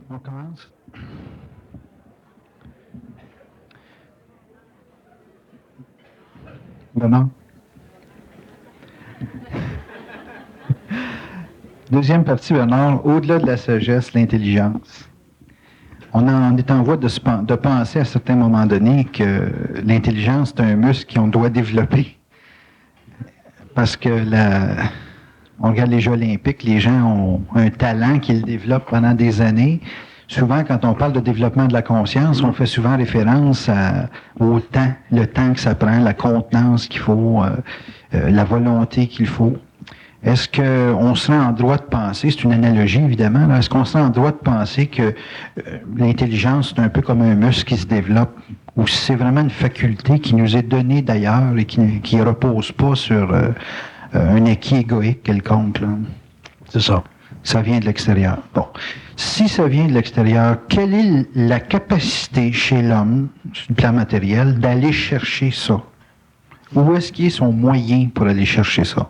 On commence? Bernard? Deuxième partie, Bernard, au-delà de la sagesse, l'intelligence. On est en voie de penser à certains moments donnés que l'intelligence, c'est un muscle qu'on doit développer. Parce que on regarde les Jeux olympiques, les gens ont un talent qu'ils développent pendant des années. Souvent, quand on parle de développement de la conscience, on fait souvent référence au temps, le temps que ça prend, la contenance qu'il faut, la volonté qu'il faut. Est-ce qu'on serait en droit de penser, c'est une analogie évidemment, est-ce qu'on serait en droit de penser que l'intelligence, c'est un peu comme un muscle qui se développe, ou si c'est vraiment une faculté qui nous est donnée d'ailleurs et qui ne repose pas sur un acquis égoïque quelconque, là? C'est ça. Ça vient de l'extérieur. Bon. Si ça vient de l'extérieur, quelle est la capacité chez l'homme, sur le plan matériel, d'aller chercher ça? Où est-ce qu'il est son moyen pour aller chercher ça?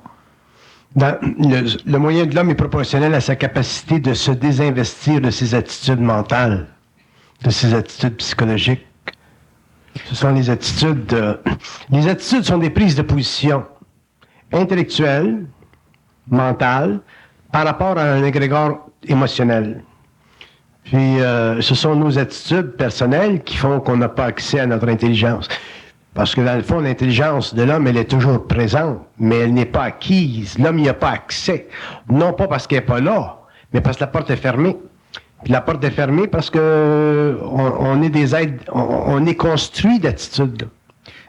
Le moyen de l'homme est proportionnel à sa capacité de se désinvestir de ses attitudes mentales, de ses attitudes psychologiques. Ce sont les attitudes... les attitudes sont des prises de position intellectuelles, mentales, par rapport à un égrégore émotionnel. Puis, ce sont nos attitudes personnelles qui font qu'on n'a pas accès à notre intelligence. Parce que dans le fond, l'intelligence de l'homme, elle est toujours présente, mais elle n'est pas acquise. L'homme n'y a pas accès. Non pas parce qu'elle n'est pas là, mais parce que la porte est fermée. Puis la porte est fermée parce que on est des êtres, on est construit d'attitudes.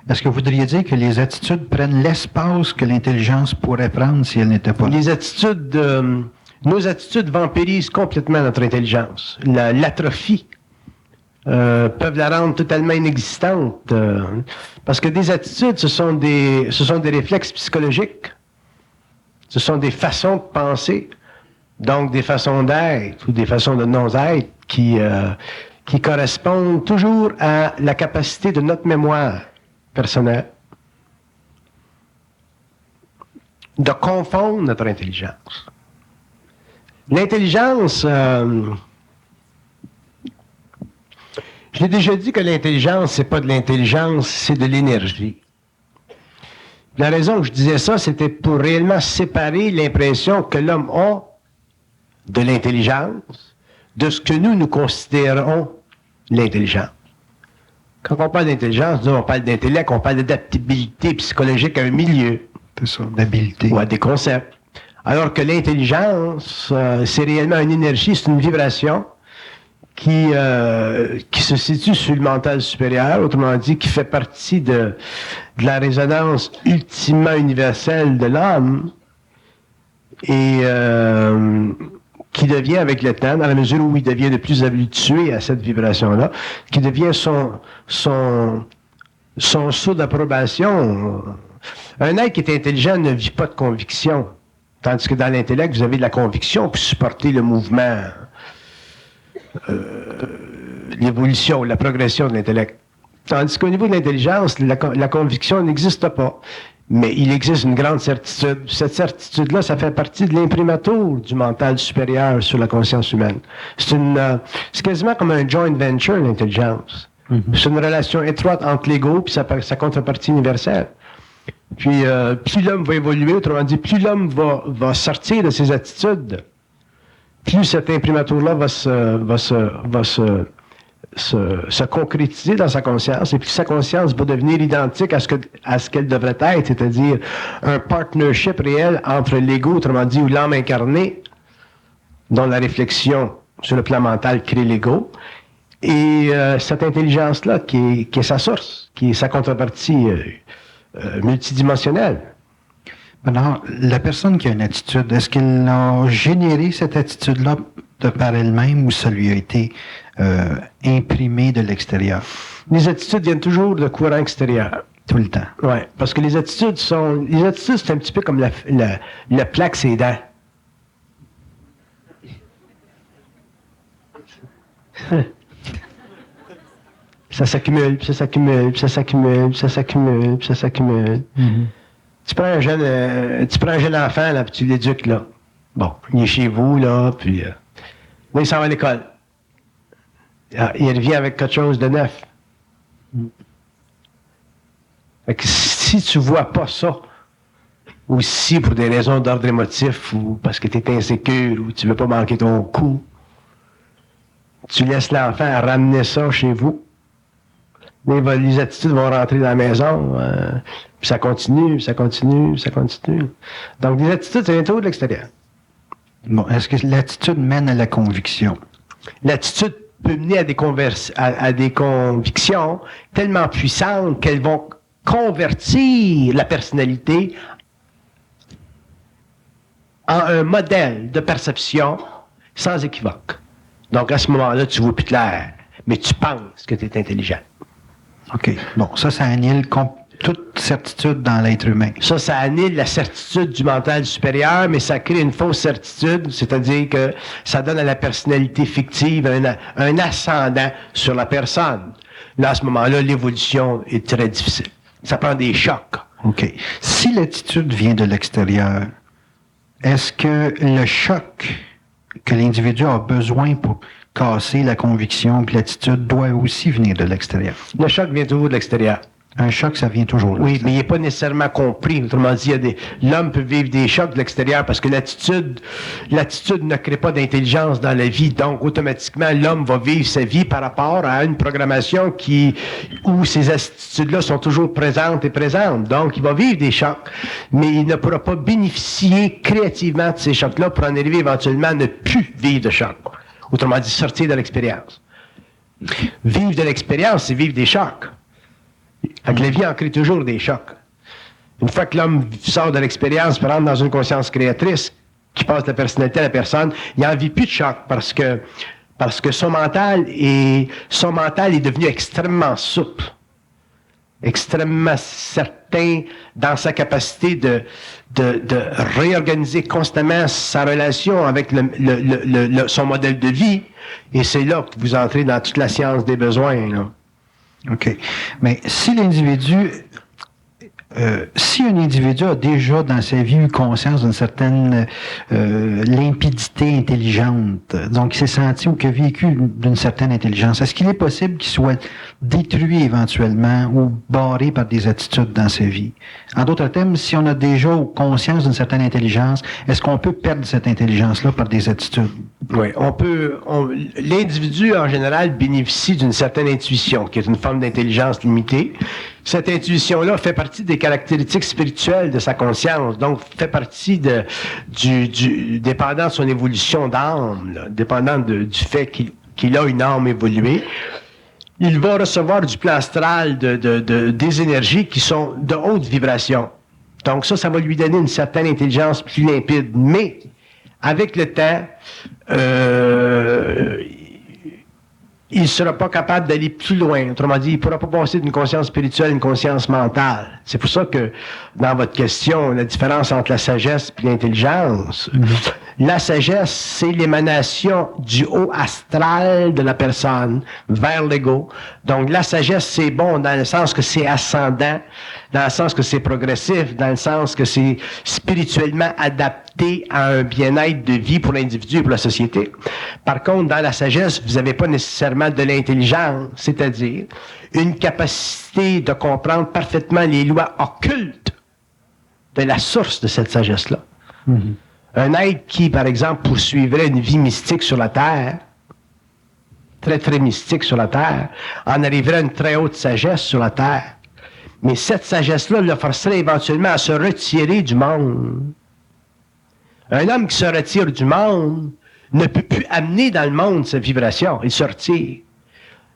Est-ce que vous voudriez dire que les attitudes prennent l'espace que l'intelligence pourrait prendre si elle n'était pas là? Les attitudes, nos attitudes vampirisent complètement notre intelligence. L'atrophie peuvent la rendre totalement inexistante. Parce que des attitudes, ce sont des réflexes psychologiques. Ce sont des façons de penser. Donc des façons d'être ou des façons de non-être qui correspondent toujours à la capacité de notre mémoire personnelle de confondre notre intelligence. L'intelligence, je l'ai déjà dit que l'intelligence, c'est pas de l'intelligence, c'est de l'énergie. La raison que je disais ça, c'était pour réellement séparer l'impression que l'homme a de l'intelligence de ce que nous considérons l'intelligence. Quand on parle d'intelligence, nous, on parle d'intellect, on parle d'adaptabilité psychologique à un milieu. C'est ça, d'habileté. Ou à des concepts. Alors que l'intelligence, c'est réellement une énergie, c'est une vibration qui se situe sur le mental supérieur, autrement dit, qui fait partie de la résonance ultimement universelle de l'homme et qui devient avec le temps, dans la mesure où il devient de plus habitué à cette vibration-là, qui devient son saut d'approbation. Un être qui est intelligent ne vit pas de conviction, tandis que dans l'intellect, vous avez de la conviction pour supporter le mouvement, l'évolution, la progression de l'intellect. Tandis qu'au niveau de l'intelligence, la conviction n'existe pas. Mais il existe une grande certitude. Cette certitude-là, ça fait partie de l'imprimatur du mental supérieur sur la conscience humaine. C'est quasiment comme un joint venture, l'intelligence. Mm-hmm. C'est une relation étroite entre l'ego et sa contrepartie universelle. Puis, plus l'homme va évoluer, autrement dit, plus l'homme va sortir de ses attitudes, plus cet imprimatur-là va se concrétiser dans sa conscience, et puis sa conscience va devenir identique à ce qu'elle devrait être, c'est-à-dire un partnership réel entre l'ego, autrement dit, ou l'âme incarnée, dont la réflexion sur le plan mental crée l'ego, et cette intelligence-là qui est sa source, qui est sa contrepartie multidimensionnelle. Alors, la personne qui a une attitude, est-ce qu'elle a généré cette attitude-là de par elle-même ou ça lui a été imprimé de l'extérieur? Les attitudes viennent toujours de courant extérieur. Tout le temps. Oui, parce que les attitudes, c'est un petit peu comme la plaque ses dents. Ça s'accumule, puis ça s'accumule, puis ça s'accumule, puis ça s'accumule, puis ça s'accumule. Mm-hmm. Tu prends un jeune enfant, là, puis tu l'éduques, là. Bon, il est chez vous, là, puis là, il s'en va à l'école. il revient avec quelque chose de neuf. Fait que si tu vois pas ça, ou si pour des raisons d'ordre émotif, ou parce que tu es insécure, ou tu veux pas manquer ton coup, tu laisses l'enfant ramener ça chez vous. Les attitudes vont rentrer dans la maison, puis ça continue, ça continue, ça continue. Donc, les attitudes, ça vient toujours de l'extérieur. Bon, est-ce que l'attitude mène à la conviction? L'attitude peut mener à des convictions tellement puissantes qu'elles vont convertir la personnalité en un modèle de perception sans équivoque. Donc, à ce moment-là, tu ne vois plus clair, mais tu penses que tu es intelligent. OK. Bon, ça annule toute certitude dans l'être humain. Ça annule la certitude du mental supérieur, mais ça crée une fausse certitude, c'est-à-dire que ça donne à la personnalité fictive un ascendant sur la personne. Là, à ce moment-là, l'évolution est très difficile. Ça prend des chocs. OK. Si l'attitude vient de l'extérieur, est-ce que le choc que l'individu a besoin pour casser la conviction que l'attitude doit aussi venir de l'extérieur? Le choc vient toujours de l'extérieur. Un choc, ça vient toujours de Oui, l'extérieur. mais il n'est pas nécessairement compris. Autrement dit, l'homme peut vivre des chocs de l'extérieur parce que l'attitude ne crée pas d'intelligence dans la vie. Donc, automatiquement, l'homme va vivre sa vie par rapport à une programmation où ces attitudes-là sont toujours présentes et présentes. Donc, il va vivre des chocs, mais il ne pourra pas bénéficier créativement de ces chocs-là pour en arriver éventuellement à ne plus vivre de chocs. Autrement dit, sortir de l'expérience. Vivre de l'expérience, c'est vivre des chocs. Fait que la vie en crée toujours des chocs. Une fois que l'homme sort de l'expérience, rentre dans une conscience créatrice, qui passe de la personnalité à la personne, il n'en vit plus de choc parce que son mental est devenu extrêmement souple, extrêmement certain dans sa capacité de réorganiser constamment sa relation avec son modèle de vie. Et c'est là que vous entrez dans toute la science des besoins, là. OK. Mais si un individu a déjà dans sa vie eu conscience d'une certaine limpidité intelligente, donc il s'est senti ou qu'il a vécu d'une certaine intelligence, est-ce qu'il est possible qu'il soit détruit éventuellement ou barré par des attitudes dans sa vie? En d'autres termes, si on a déjà conscience d'une certaine intelligence, est-ce qu'on peut perdre cette intelligence-là par des attitudes? Oui, l'individu, en général, bénéficie d'une certaine intuition, qui est une forme d'intelligence limitée. Cette intuition-là fait partie des caractéristiques spirituelles de sa conscience, donc fait partie dépendant de son évolution d'âme, là, dépendant du fait qu'il a une âme évoluée. Il va recevoir du plan astral des énergies qui sont de haute vibration. Donc ça va lui donner une certaine intelligence plus limpide. Mais, avec le temps, il ne sera pas capable d'aller plus loin. Autrement dit, il ne pourra pas passer d'une conscience spirituelle à une conscience mentale. C'est pour ça que, dans votre question, la différence entre la sagesse et l'intelligence, la sagesse, c'est l'émanation du haut astral de la personne vers l'ego. Donc, la sagesse, c'est bon dans le sens que c'est ascendant, dans le sens que c'est progressif, dans le sens que c'est spirituellement adapté à un bien-être de vie pour l'individu et pour la société. Par contre, dans la sagesse, vous n'avez pas nécessairement de l'intelligence, c'est-à-dire une capacité de comprendre parfaitement les lois occultes de la source de cette sagesse-là. Mm-hmm. Un être qui, par exemple, poursuivrait une vie mystique sur la Terre, très, très mystique sur la Terre, en arriverait à une très haute sagesse sur la Terre. Mais cette sagesse-là le forcerait éventuellement à se retirer du monde. Un homme qui se retire du monde ne peut plus amener dans le monde sa vibration, il se retire.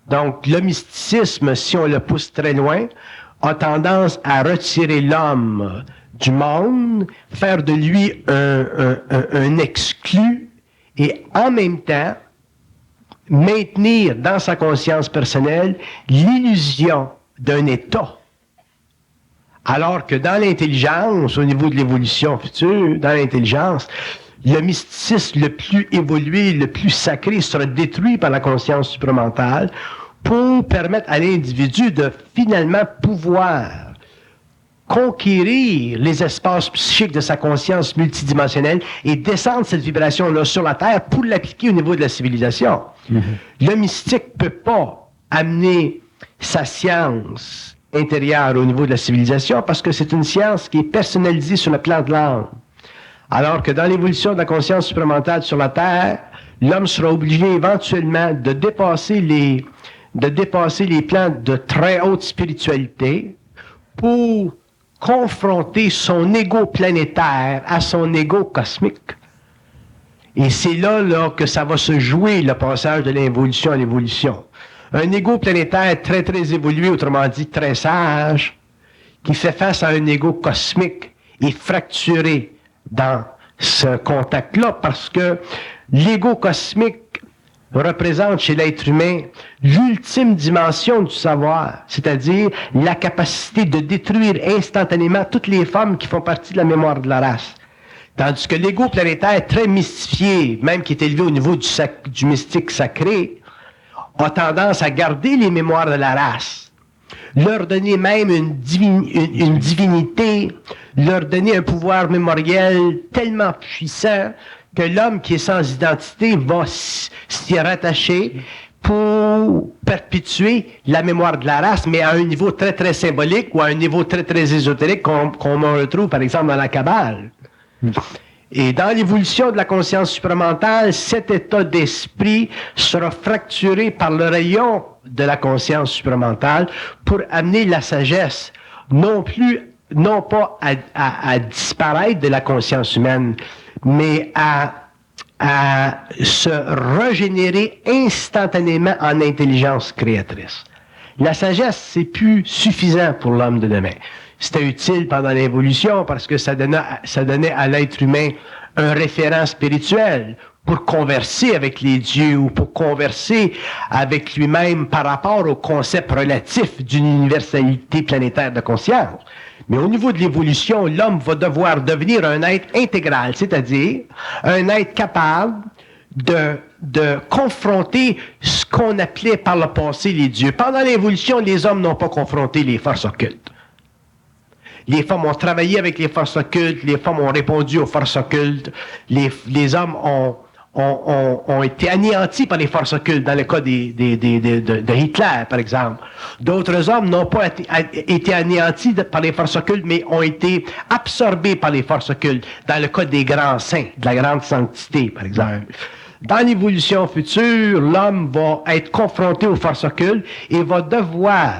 Donc, le mysticisme, si on le pousse très loin, a tendance à retirer l'homme du monde, faire de lui un exclu et en même temps maintenir dans sa conscience personnelle l'illusion d'un état. Alors que dans l'intelligence, au niveau de l'évolution future, dans l'intelligence, le mysticisme le plus évolué, le plus sacré sera détruit par la conscience supramentale pour permettre à l'individu de finalement pouvoir conquérir les espaces psychiques de sa conscience multidimensionnelle et descendre cette vibration-là sur la Terre pour l'appliquer au niveau de la civilisation. Le mystique ne peut pas amener sa science intérieure au niveau de la civilisation parce que c'est une science qui est personnalisée sur le plan de l'âme. Alors que dans l'évolution de la conscience supramentale sur la Terre, l'homme sera obligé éventuellement de dépasser les plans de très haute spiritualité pour confronter son ego planétaire à son ego cosmique. Et c'est là que ça va se jouer, le passage de l'involution à l'évolution. Un ego planétaire très, très évolué, autrement dit très sage, qui fait face à un ego cosmique est fracturé dans ce contact-là parce que l'ego cosmique représente chez l'être humain l'ultime dimension du savoir, c'est-à-dire la capacité de détruire instantanément toutes les formes qui font partie de la mémoire de la race. Tandis que l'ego planétaire, très mystifié, même qui est élevé au niveau du mystique sacré, a tendance à garder les mémoires de la race, leur donner même une divinité, leur donner un pouvoir mémoriel tellement puissant que l'homme qui est sans identité va s'y rattacher pour perpétuer la mémoire de la race, mais à un niveau très, très symbolique ou à un niveau très, très ésotérique qu'on retrouve, par exemple, dans la Kabbale. Et dans l'évolution de la conscience supramentale, cet état d'esprit sera fracturé par le rayon de la conscience supramentale pour amener la sagesse, non pas à disparaître de la conscience humaine, mais à se régénérer instantanément en intelligence créatrice. La sagesse, c'est plus suffisant pour l'homme de demain. C'était utile pendant l'évolution parce que ça donnait à l'être humain un référent spirituel pour converser avec les dieux ou pour converser avec lui-même par rapport au concept relatif d'une universalité planétaire de conscience. Mais au niveau de l'évolution, l'homme va devoir devenir un être intégral, c'est-à-dire un être capable de confronter ce qu'on appelait par le passé les dieux. Pendant l'évolution, les hommes n'ont pas confronté les forces occultes. Les femmes ont travaillé avec les forces occultes, les femmes ont répondu aux forces occultes, les hommes ont été anéantis par les forces occultes, dans le cas de Hitler, par exemple. D'autres hommes n'ont pas été anéantis par les forces occultes, mais ont été absorbés par les forces occultes, dans le cas des grands saints, de la grande sanctité, par exemple. Dans l'évolution future, l'homme va être confronté aux forces occultes et va devoir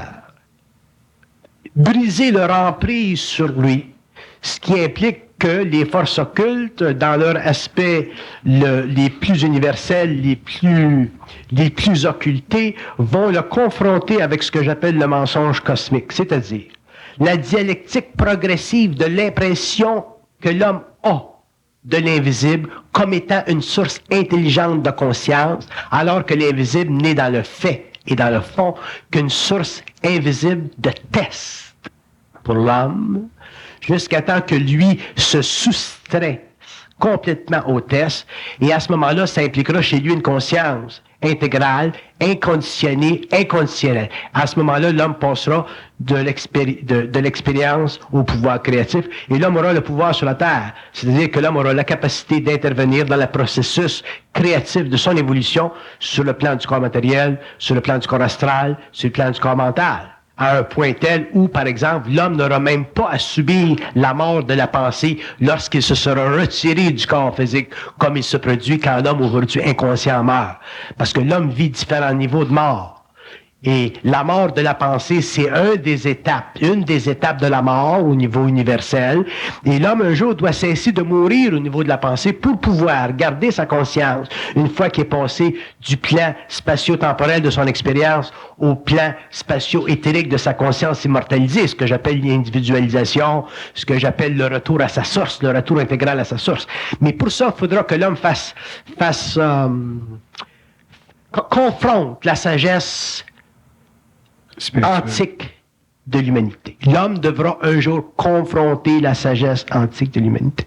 briser leur emprise sur lui, ce qui implique que les forces occultes, dans leur aspect les plus universels, les plus occultés, vont le confronter avec ce que j'appelle le mensonge cosmique, c'est-à-dire la dialectique progressive de l'impression que l'homme a de l'invisible comme étant une source intelligente de conscience, alors que l'invisible n'est dans le fait et dans le fond qu'une source invisible de test pour l'homme, jusqu'à temps que lui se soustrait complètement au test, et à ce moment-là, ça impliquera chez lui une conscience intégrale, inconditionnée, inconditionnelle. À ce moment-là, l'homme passera de l'expérience au pouvoir créatif, et l'homme aura le pouvoir sur la Terre. C'est-à-dire que l'homme aura la capacité d'intervenir dans le processus créatif de son évolution sur le plan du corps matériel, sur le plan du corps astral, sur le plan du corps mental. À un point tel où, par exemple, l'homme n'aura même pas à subir la mort de la pensée lorsqu'il se sera retiré du corps physique, comme il se produit quand l'homme aujourd'hui inconscient meurt. Parce que l'homme vit différents niveaux de mort. Et la mort de la pensée, c'est une des étapes de la mort au niveau universel. Et l'homme, un jour, doit cesser de mourir au niveau de la pensée pour pouvoir garder sa conscience une fois qu'il est passé du plan spatio-temporel de son expérience au plan spatio-éthérique de sa conscience immortalisée, ce que j'appelle l'individualisation, ce que j'appelle le retour à sa source, le retour intégral à sa source. Mais pour ça, il faudra que l'homme confronte la sagesse antique de l'humanité. L'homme devra un jour confronter la sagesse antique de l'humanité.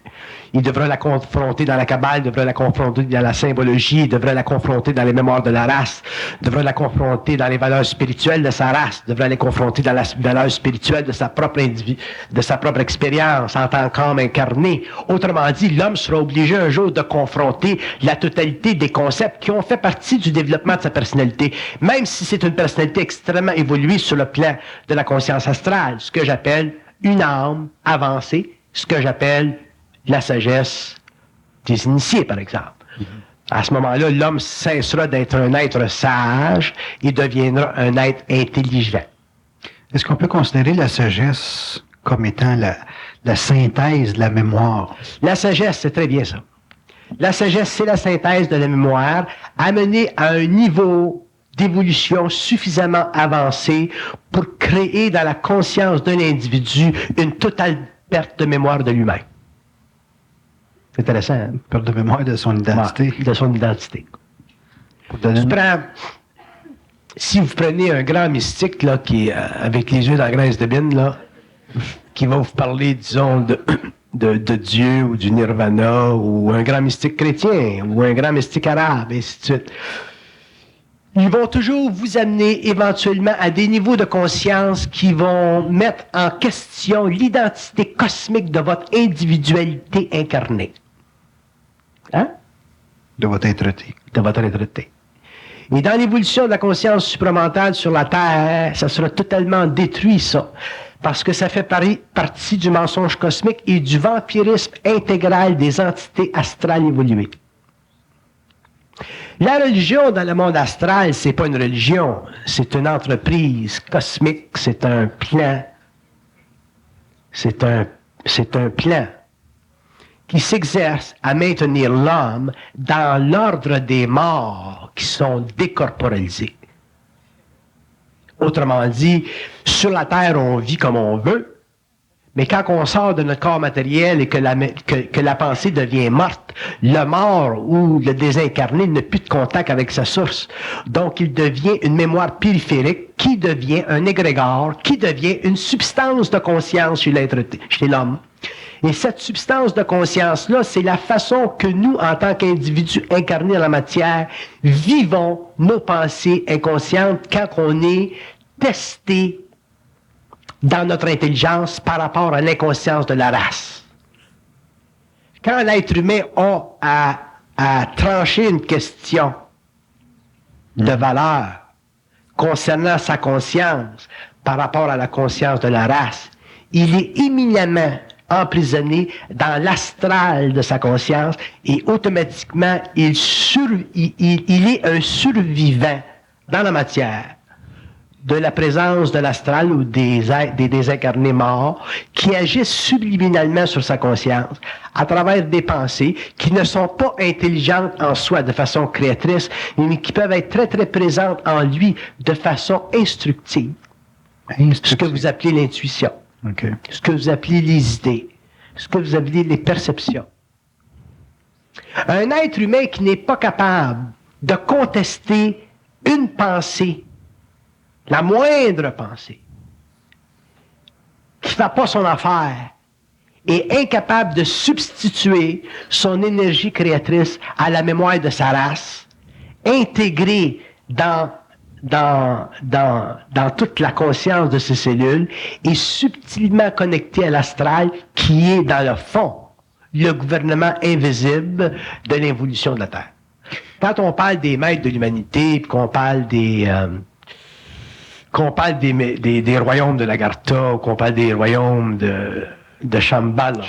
Il devrait la confronter dans la Kabbale, il devrait la confronter dans la symbologie, il devrait la confronter dans les mémoires de la race, il devrait la confronter dans les valeurs spirituelles de sa race, il devrait la confronter dans la valeur spirituelle de sa propre expérience en tant qu'homme incarné. Autrement dit, l'homme sera obligé un jour de confronter la totalité des concepts qui ont fait partie du développement de sa personnalité, même si c'est une personnalité extrêmement évoluée sur le plan de la conscience astrale, ce que j'appelle une âme avancée, ce que j'appelle la sagesse des initiés, par exemple. À ce moment-là, l'homme cessera d'être un être sage et deviendra un être intelligent. Est-ce qu'on peut considérer la sagesse comme étant la synthèse de la mémoire? La sagesse, c'est très bien ça. La sagesse, c'est la synthèse de la mémoire amenée à un niveau d'évolution suffisamment avancé pour créer dans la conscience d'un individu une totale perte de mémoire de lui-même. C'est intéressant, hein? Perte de mémoire de son identité. Ouais, de son identité. Si vous prenez un grand mystique, là, qui est avec les yeux dans la graisse de bine, là, qui va vous parler, disons, de Dieu ou du nirvana, ou un grand mystique chrétien, ou un grand mystique arabe, et ainsi de suite. Ils vont toujours vous amener éventuellement à des niveaux de conscience qui vont mettre en question l'identité cosmique de votre individualité incarnée. Hein? De votre être-té. De votre être-té. Et dans l'évolution de la conscience supramentale sur la Terre, ça sera totalement détruit, ça. Parce que ça fait partie du mensonge cosmique et du vampirisme intégral des entités astrales évoluées. La religion dans le monde astral, c'est pas une religion, c'est une entreprise cosmique, c'est un plan. C'est un plan qui s'exerce à maintenir l'homme dans l'ordre des morts qui sont décorporalisés. Autrement dit, sur la Terre, on vit comme on veut, mais quand on sort de notre corps matériel et que la pensée devient morte, le mort ou le désincarné n'a plus de contact avec sa source. Donc, il devient une mémoire périphérique qui devient un égrégore, qui devient une substance de conscience chez l'homme. Et cette substance de conscience-là, c'est la façon que nous, en tant qu'individus incarnés dans la matière, vivons nos pensées inconscientes quand on est testé dans notre intelligence par rapport à l'inconscience de la race. Quand l'être humain a à trancher une question de valeur concernant sa conscience par rapport à la conscience de la race, il est éminemment emprisonné dans l'astral de sa conscience et automatiquement il est un survivant dans la matière de la présence de l'astral ou des désincarnés morts qui agissent subliminalement sur sa conscience à travers des pensées qui ne sont pas intelligentes en soi de façon créatrice, mais qui peuvent être très très présentes en lui de façon instructive. Ce que vous appelez l'intuition. Okay. Ce que vous appelez les idées, ce que vous appelez les perceptions. Un être humain qui n'est pas capable de contester une pensée, la moindre pensée, qui ne fait pas son affaire, est incapable de substituer son énergie créatrice à la mémoire de sa race, intégrée dans toute la conscience de ses cellules et subtilement connecté à l'astral qui est dans le fond, le gouvernement invisible de l'évolution de la Terre. Quand on parle des maîtres de l'humanité, qu'on parle des royaumes de l'Agartha, qu'on parle des royaumes de Shambhala,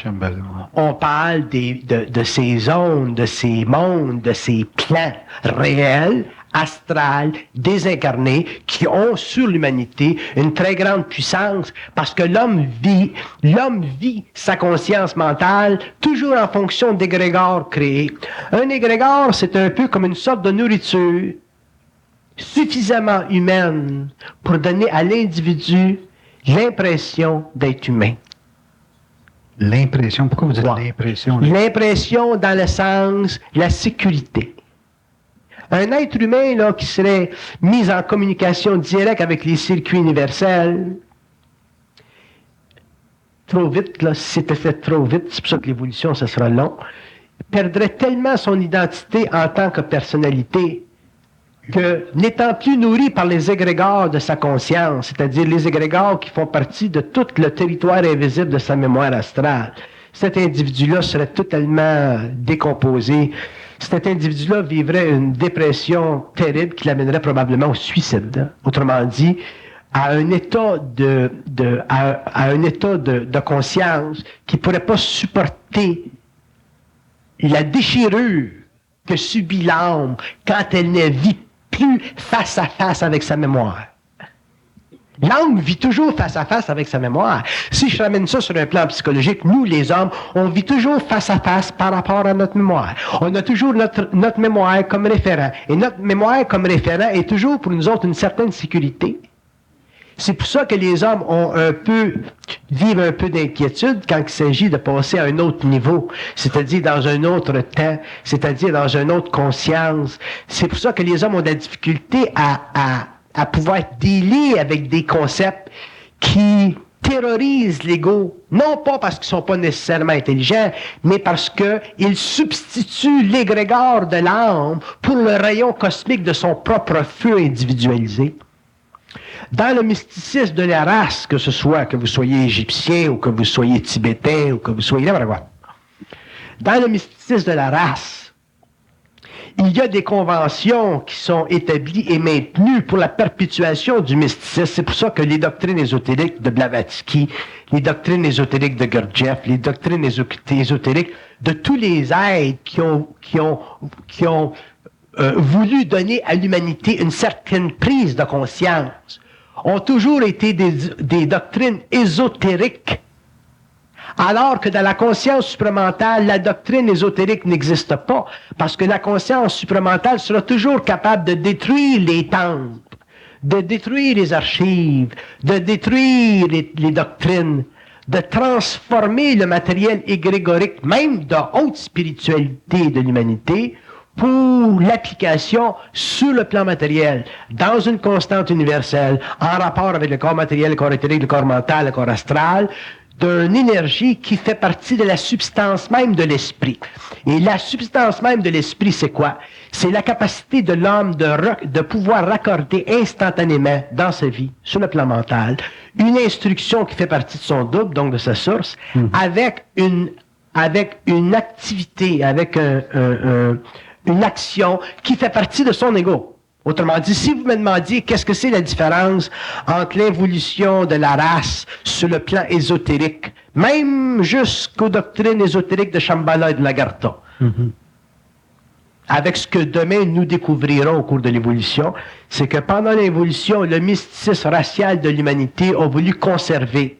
on parle de ces zones, de ces mondes, de ces plans réels, astrales, désincarnés, qui ont sur l'humanité une très grande puissance parce que l'homme vit sa conscience mentale toujours en fonction d'égrégores créés. Un égrégore, c'est un peu comme une sorte de nourriture suffisamment humaine pour donner à l'individu l'impression d'être humain. L'impression, pourquoi vous dites l'impression? L'impression dans le sens la sécurité. Un être humain là, qui serait mis en communication directe avec les circuits universels trop vite, là, si c'était fait trop vite, c'est pour ça que l'évolution, ça sera long, perdrait tellement son identité en tant que personnalité que, n'étant plus nourri par les égrégores de sa conscience, c'est-à-dire les égrégores qui font partie de tout le territoire invisible de sa mémoire astrale, cet individu-là serait totalement décomposé. Cet individu-là vivrait une dépression terrible qui l'amènerait probablement au suicide. Autrement dit, à un état de conscience qui ne pourrait pas supporter la déchirure que subit l'âme quand elle ne vit plus face à face avec sa mémoire. L'âme vit toujours face à face avec sa mémoire. Si je ramène ça sur un plan psychologique, nous, les hommes, on vit toujours face à face par rapport à notre mémoire. On a toujours notre mémoire comme référent. Et notre mémoire comme référent est toujours pour nous autres une certaine sécurité. C'est pour ça que les hommes vivent un peu d'inquiétude quand il s'agit de passer à un autre niveau, c'est-à-dire dans un autre temps, c'est-à-dire dans une autre conscience. C'est pour ça que les hommes ont de la difficulté à pouvoir dealer avec des concepts qui terrorisent l'ego, non pas parce qu'ils ne sont pas nécessairement intelligents, mais parce qu'ils substituent l'égrégore de l'âme pour le rayon cosmique de son propre feu individualisé. Dans le mysticisme de la race, que ce soit que vous soyez égyptien ou que vous soyez tibétain ou que vous soyez n'importe quoi, dans le mysticisme de la race, il y a des conventions qui sont établies et maintenues pour la perpétuation du mysticisme. C'est pour ça que les doctrines ésotériques de Blavatsky, les doctrines ésotériques de Gurdjieff, les doctrines ésotériques de tous les êtres qui ont voulu donner à l'humanité une certaine prise de conscience, ont toujours été des doctrines ésotériques, alors que dans la conscience supramentale, la doctrine ésotérique n'existe pas, parce que la conscience supramentale sera toujours capable de détruire les temples, de détruire les archives, de détruire les doctrines, de transformer le matériel égrégorique, même de haute spiritualité de l'humanité, pour l'application sur le plan matériel, dans une constante universelle, en rapport avec le corps matériel, le corps éthérique, le corps mental, le corps astral, d'une énergie qui fait partie de la substance même de l'esprit. Et la substance même de l'esprit, c'est quoi? C'est la capacité de l'homme de pouvoir raccorder instantanément dans sa vie, sur le plan mental, une instruction qui fait partie de son double, donc de sa source, avec une activité, avec une action qui fait partie de son ego. Autrement dit, si vous me demandiez qu'est-ce que c'est la différence entre l'évolution de la race sur le plan ésotérique, même jusqu'aux doctrines ésotériques de Shambhala et de Lagartha, avec ce que demain nous découvrirons au cours de l'évolution, c'est que pendant l'évolution, le mysticisme racial de l'humanité a voulu conserver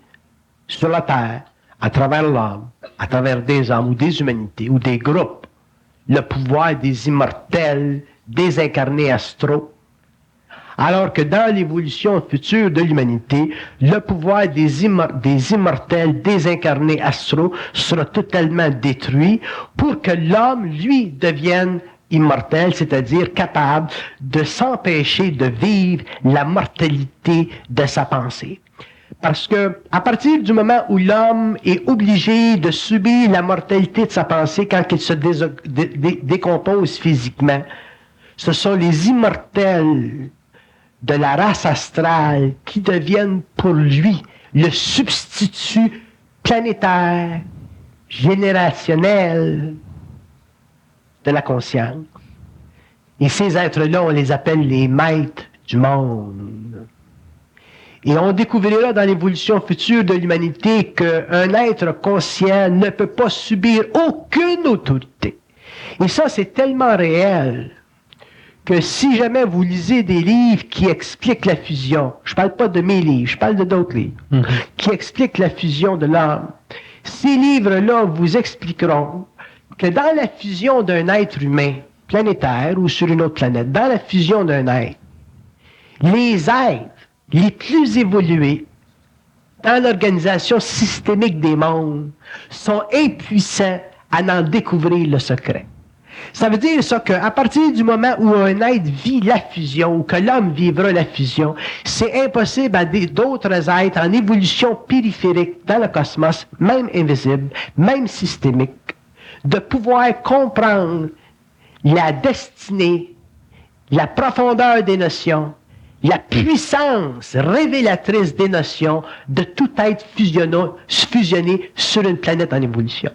sur la Terre, à travers l'homme, à travers des hommes ou des humanités ou des groupes, le pouvoir des immortels désincarnés astraux, alors que dans l'évolution future de l'humanité, le pouvoir des immortels désincarnés astraux sera totalement détruit pour que l'homme, lui, devienne immortel, c'est-à-dire capable de s'empêcher de vivre la mortalité de sa pensée. Parce que, à partir du moment où l'homme est obligé de subir la mortalité de sa pensée quand il se décompose physiquement, ce sont les immortels de la race astrale qui deviennent pour lui le substitut planétaire, générationnel de la conscience. Et ces êtres-là, on les appelle les maîtres du monde. Et on découvrira dans l'évolution future de l'humanité qu'un être conscient ne peut pas subir aucune autorité. Et ça, c'est tellement réel que si jamais vous lisez des livres qui expliquent la fusion, je ne parle pas de mes livres, je parle de d'autres livres, qui expliquent la fusion de l'âme, ces livres-là vous expliqueront que dans la fusion d'un être humain, planétaire ou sur une autre planète, dans la fusion d'un être, les êtres les plus évolués dans l'organisation systémique des mondes sont impuissants à en découvrir le secret. Ça veut dire ça qu'à partir du moment où un être vit la fusion, ou que l'homme vivra la fusion, c'est impossible à d'autres êtres en évolution périphérique dans le cosmos, même invisible, même systémique, de pouvoir comprendre la destinée, la profondeur des notions, la puissance révélatrice des notions de tout être fusionné sur une planète en évolution.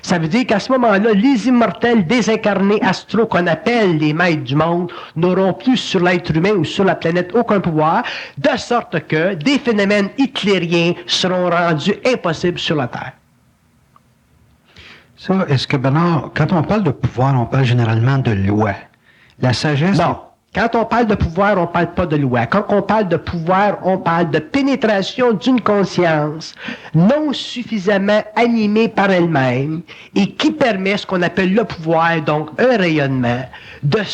Ça veut dire qu'à ce moment-là, les immortels désincarnés astraux qu'on appelle les maîtres du monde n'auront plus sur l'être humain ou sur la planète aucun pouvoir, de sorte que des phénomènes hitlériens seront rendus impossibles sur la Terre. Ça, est-ce que, Bernard, quand on parle de pouvoir, on parle généralement de loi? La sagesse... Non. Quand on parle de pouvoir, on ne parle pas de loi. Quand on parle de pouvoir, on parle de pénétration d'une conscience non suffisamment animée par elle-même et qui permet ce qu'on appelle le pouvoir, donc un rayonnement, de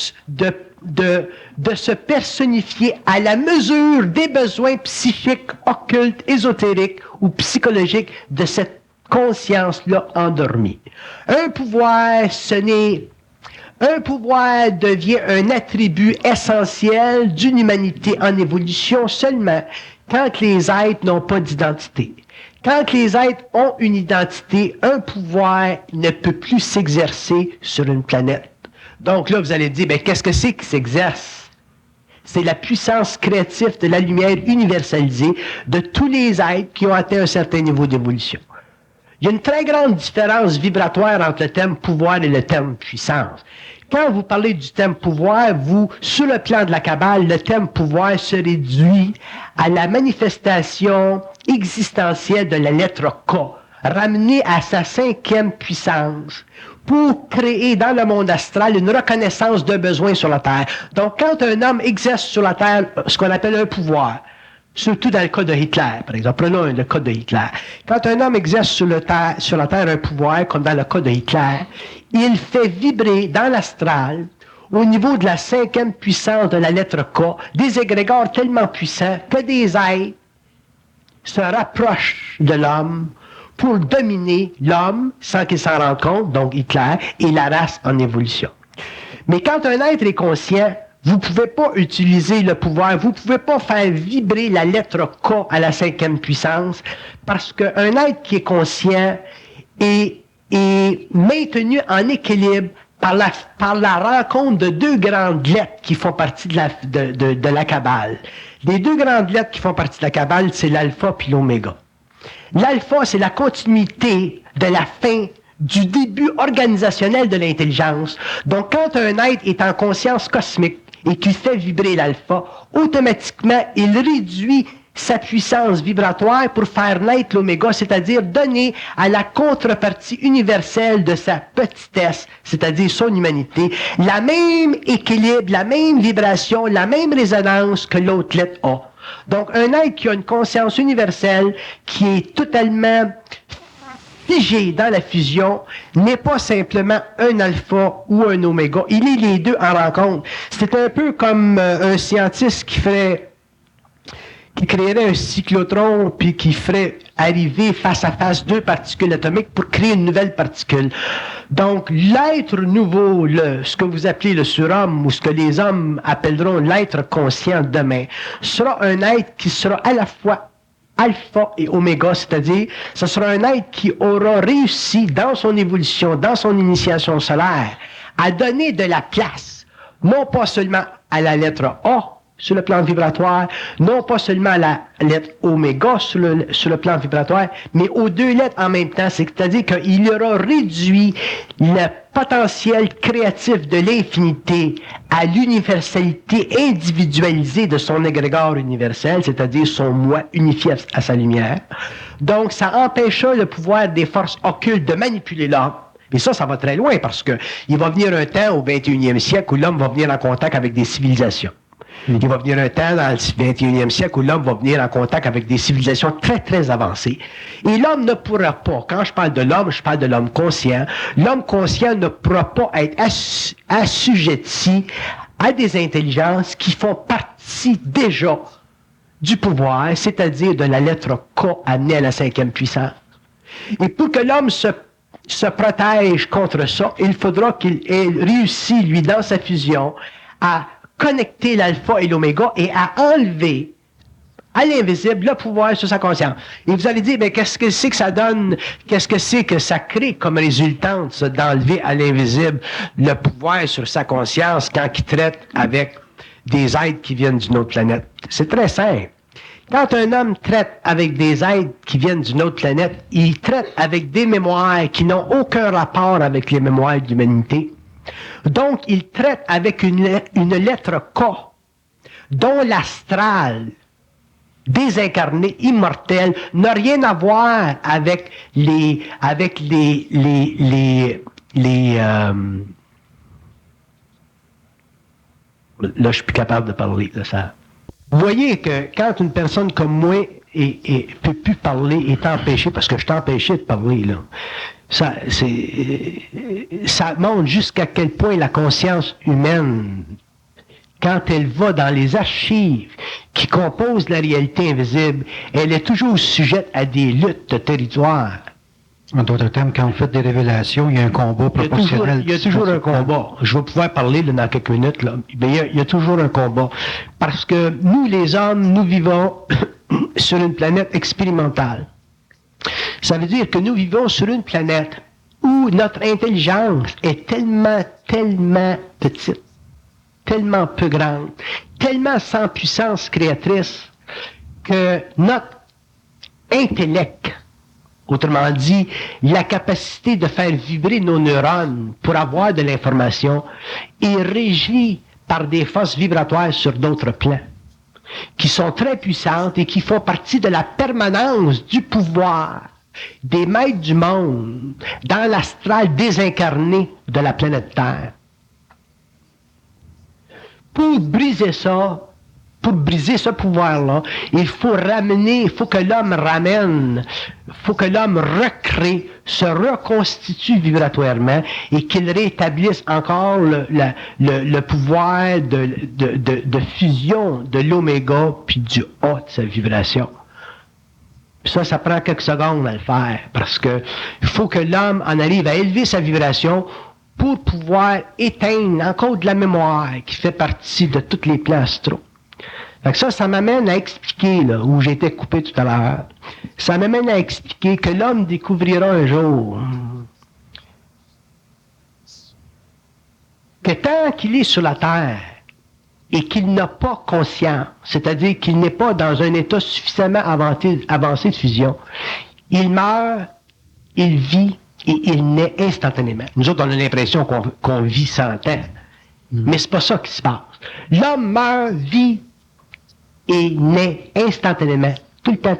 se personnifier à la mesure des besoins psychiques, occultes, ésotériques ou psychologiques de cette conscience-là endormie. Un pouvoir devient un attribut essentiel d'une humanité en évolution seulement quand les êtres n'ont pas d'identité. Quand les êtres ont une identité, un pouvoir ne peut plus s'exercer sur une planète. Donc là, vous allez dire, qu'est-ce que c'est qui s'exerce? C'est la puissance créative de la lumière universalisée de tous les êtres qui ont atteint un certain niveau d'évolution. Il y a une très grande différence vibratoire entre le terme pouvoir et le terme puissance. Quand vous parlez du terme pouvoir, sur le plan de la Kabbale, le terme pouvoir se réduit à la manifestation existentielle de la lettre K, ramenée à sa 5e puissance, pour créer dans le monde astral une reconnaissance de besoin sur la Terre. Donc, quand un homme exerce sur la Terre ce qu'on appelle un pouvoir, surtout dans le cas de Hitler, par exemple. Prenons le cas de Hitler. Quand un homme exerce sur la Terre un pouvoir, comme dans le cas de Hitler, il fait vibrer dans l'astral, au niveau de la 5e puissance de la lettre K, des égrégores tellement puissants que des êtres se rapprochent de l'homme pour dominer l'homme sans qu'il s'en rende compte, donc Hitler, et la race en évolution. Mais quand un être est conscient, vous ne pouvez pas utiliser le pouvoir, vous ne pouvez pas faire vibrer la lettre K à la 5e puissance, parce qu'un être qui est conscient est maintenu en équilibre par la rencontre de deux grandes lettres qui font partie de la Kabbale. Les deux grandes lettres qui font partie de la Kabbale, c'est l'alpha puis l'oméga. L'alpha, c'est la continuité de la fin du début organisationnel de l'intelligence. Donc, quand un être est en conscience cosmique et qu'il fait vibrer l'alpha, automatiquement, il réduit sa puissance vibratoire pour faire naître l'oméga, c'est-à-dire donner à la contrepartie universelle de sa petitesse, c'est-à-dire son humanité, la même équilibre, la même vibration, la même résonance que l'autre lettre a. Donc, un être qui a une conscience universelle, qui est totalement figé dans la fusion, n'est pas simplement un alpha ou un oméga. Il est les deux en rencontre. C'est un peu comme un scientiste qui créerait un cyclotron puis qui ferait arriver face à face deux particules atomiques pour créer une nouvelle particule. Donc, l'être nouveau, ce que vous appelez le surhomme ou ce que les hommes appelleront l'être conscient demain, sera un être qui sera à la fois alpha et oméga, c'est-à-dire ce sera un être qui aura réussi dans son évolution, dans son initiation solaire, à donner de la place, non pas seulement à la lettre A, sur le plan vibratoire, non pas seulement à la lettre oméga sur le plan vibratoire, mais aux deux lettres en même temps, c'est-à-dire qu'il aura réduit le potentiel créatif de l'infinité à l'universalité individualisée de son égrégore universel, c'est-à-dire son moi unifié à sa lumière. Donc, ça empêcha le pouvoir des forces occultes de manipuler l'homme. Mais ça va très loin parce que il va venir un temps au 21e siècle où l'homme va venir en contact avec des civilisations. Il va venir un temps dans le 21e siècle où l'homme va venir en contact avec des civilisations très, très avancées. Et l'homme ne pourra pas, quand je parle de l'homme, je parle de l'homme conscient. L'homme conscient ne pourra pas être assujetti à des intelligences qui font partie déjà du pouvoir, c'est-à-dire de la lettre K amenée à la 5e puissance. Et pour que l'homme se protège contre ça, il faudra qu'il ait réussi, lui, dans sa fusion, à connecter l'alpha et l'oméga et à enlever à l'invisible le pouvoir sur sa conscience. Et vous allez dire, mais qu'est-ce que c'est que ça donne, qu'est-ce que c'est que ça crée comme résultante, ça, d'enlever à l'invisible le pouvoir sur sa conscience quand il traite avec des êtres qui viennent d'une autre planète? C'est très simple. Quand un homme traite avec des êtres qui viennent d'une autre planète, il traite avec des mémoires qui n'ont aucun rapport avec les mémoires de l'humanité. Donc, il traite avec une lettre K, dont l'astral, désincarné, immortel, n'a rien à voir avec là, je suis plus capable de parler de ça. Vous voyez que quand une personne comme moi peut plus parler, est empêchée, parce que je suis empêché de parler, là, ça montre jusqu'à quel point la conscience humaine, quand elle va dans les archives qui composent la réalité invisible, elle est toujours sujette à des luttes de territoire. En d'autres termes, quand vous faites des révélations, il y a un combat proportionnel. Il y a toujours un combat. Je vais pouvoir parler là, dans quelques minutes. Là. Mais il y a toujours un combat. Parce que nous, les hommes, nous vivons sur une planète expérimentale. Ça veut dire que nous vivons sur une planète où notre intelligence est tellement petite, tellement peu grande, tellement sans puissance créatrice, que notre intellect, autrement dit, la capacité de faire vibrer nos neurones pour avoir de l'information, est régie par des forces vibratoires sur d'autres plans, qui sont très puissantes et qui font partie de la permanence du pouvoir des maîtres du monde dans l'astral désincarné de la planète Terre. Pour briser ça, pour briser ce pouvoir-là, il faut que l'homme recrée, se reconstitue vibratoirement et qu'il rétablisse encore le pouvoir de fusion de l'oméga puis du A de sa vibration. Puis ça prend quelques secondes à le faire parce que il faut que l'homme en arrive à élever sa vibration pour pouvoir éteindre encore de la mémoire qui fait partie de tous les plans astraux. Fait que ça m'amène à expliquer, là, où j'étais coupé tout à l'heure, ça m'amène à expliquer que l'homme découvrira un jour que tant qu'il est sur la Terre et qu'il n'a pas conscience, c'est-à-dire qu'il n'est pas dans un état suffisamment avancé de fusion, il meurt, il vit et il naît instantanément. Nous autres, on a l'impression qu'on vit 100 ans, mais c'est pas ça qui se passe. L'homme meurt, vit et naît instantanément. Tout le temps.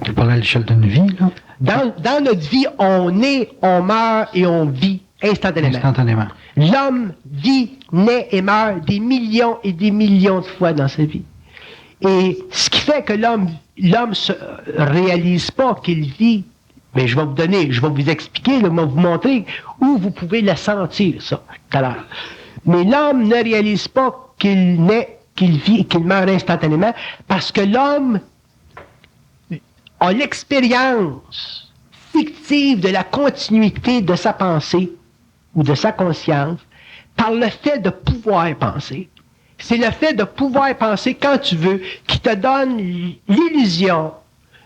On parle à l'échelle d'une vie, là? Dans notre vie, on naît, on meurt et on vit instantanément. L'homme vit, naît et meurt des millions et des millions de fois dans sa vie. Et ce qui fait que l'homme se réalise pas qu'il vit, mais je vais vous expliquer, je vais vous montrer où vous pouvez le sentir, ça, tout à l'heure. Mais l'homme ne réalise pas qu'il naît, qu'il vit et qu'il meurt instantanément parce que l'homme a l'expérience fictive de la continuité de sa pensée ou de sa conscience par le fait de pouvoir penser. C'est le fait de pouvoir penser quand tu veux qui te donne l'illusion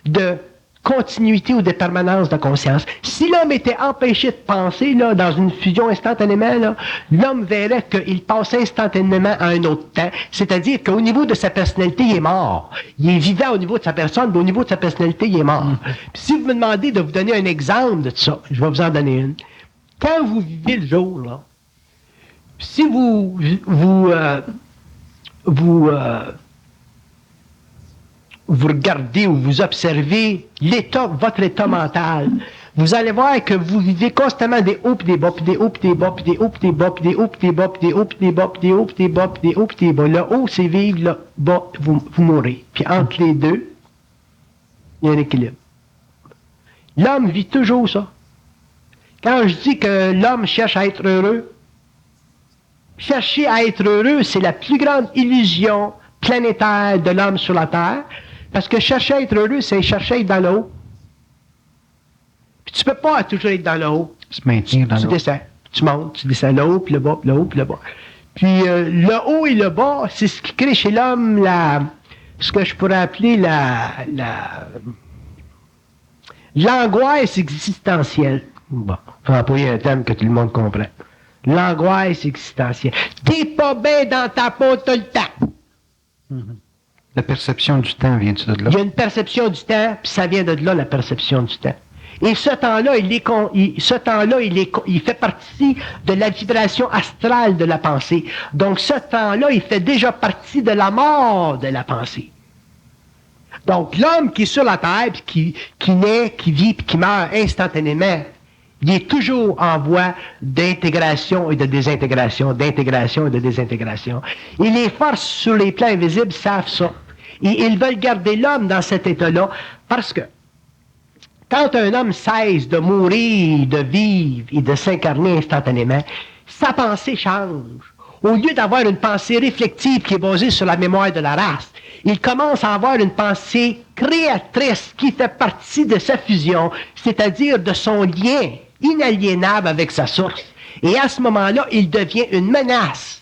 de continuité ou de permanence de conscience. Si l'homme était empêché de penser là, dans une fusion instantanément, là, l'homme verrait qu'il passe instantanément à un autre temps. C'est-à-dire qu'au niveau de sa personnalité, il est mort. Il est vivant au niveau de sa personne, mais au niveau de sa personnalité, il est mort. Puis si vous me demandez de vous donner un exemple de ça, je vais vous en donner une. Quand vous vivez le jour, là, si vous regardez ou vous observez votre état mental, vous allez voir que vous vivez constamment des hauts pis des bas, pis des hauts pis des bas, pis des hauts pis des bas, pis des hauts pis des bas, pis des hauts pis des bas, pis des hauts pis des bas, pis des hauts pis des bas. Le haut, c'est vivre, le bas, vous mourrez. Puis entre les deux, il y a un équilibre. L'homme vit toujours ça. Quand je dis que l'homme cherche à être heureux, chercher à être heureux, c'est la plus grande illusion planétaire de l'homme sur la Terre. Parce que chercher à être heureux, c'est chercher à être dans le haut. Puis tu peux pas toujours être dans le haut. Se maintenir dans le haut. Tu descends, tu montes, tu descends le haut, puis le bas, puis le haut, puis le bas. Puis le haut et le bas, c'est ce qui crée chez l'homme ce que je pourrais appeler l'angoisse existentielle. Bon, faut employer un terme que tout le monde comprend. L'angoisse existentielle. T'es pas bien dans ta peau tout le temps. La perception du temps vient-tu de là? Il y a une perception du temps, puis ça vient de là, la perception du temps. Et ce temps-là, il fait partie de la vibration astrale de la pensée. Donc, ce temps-là, il fait déjà partie de la mort de la pensée. Donc, l'homme qui est sur la terre, puis qui naît, qui vit, puis qui meurt instantanément, il est toujours en voie d'intégration et de désintégration, d'intégration et de désintégration. Et les forces sur les plans invisibles savent ça. Et ils veulent garder l'homme dans cet état-là parce que quand un homme cesse de mourir, de vivre et de s'incarner instantanément, sa pensée change. Au lieu d'avoir une pensée réflexive qui est basée sur la mémoire de la race, il commence à avoir une pensée créatrice qui fait partie de sa fusion, c'est-à-dire de son lien inaliénable avec sa source. Et à ce moment-là, il devient une menace.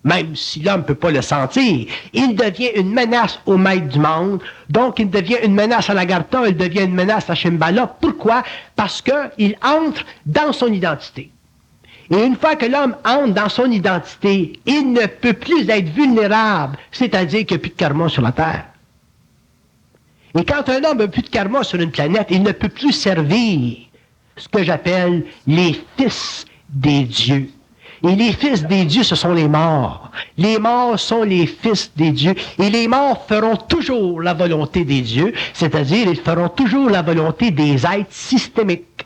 Même si l'homme ne peut pas le sentir, il devient une menace au maître du monde. Donc, il devient une menace à l'Agartha, il devient une menace à Shambhala. Pourquoi? Parce qu'il entre dans son identité. Et une fois que l'homme entre dans son identité, il ne peut plus être vulnérable, c'est-à-dire qu'il n'y a plus de karma sur la Terre. Et quand un homme n'a plus de karma sur une planète, il ne peut plus servir ce que j'appelle les fils des dieux. Et les fils des dieux, ce sont les morts. Les morts sont les fils des dieux. Et les morts feront toujours la volonté des dieux, c'est-à-dire ils feront toujours la volonté des êtres systémiques.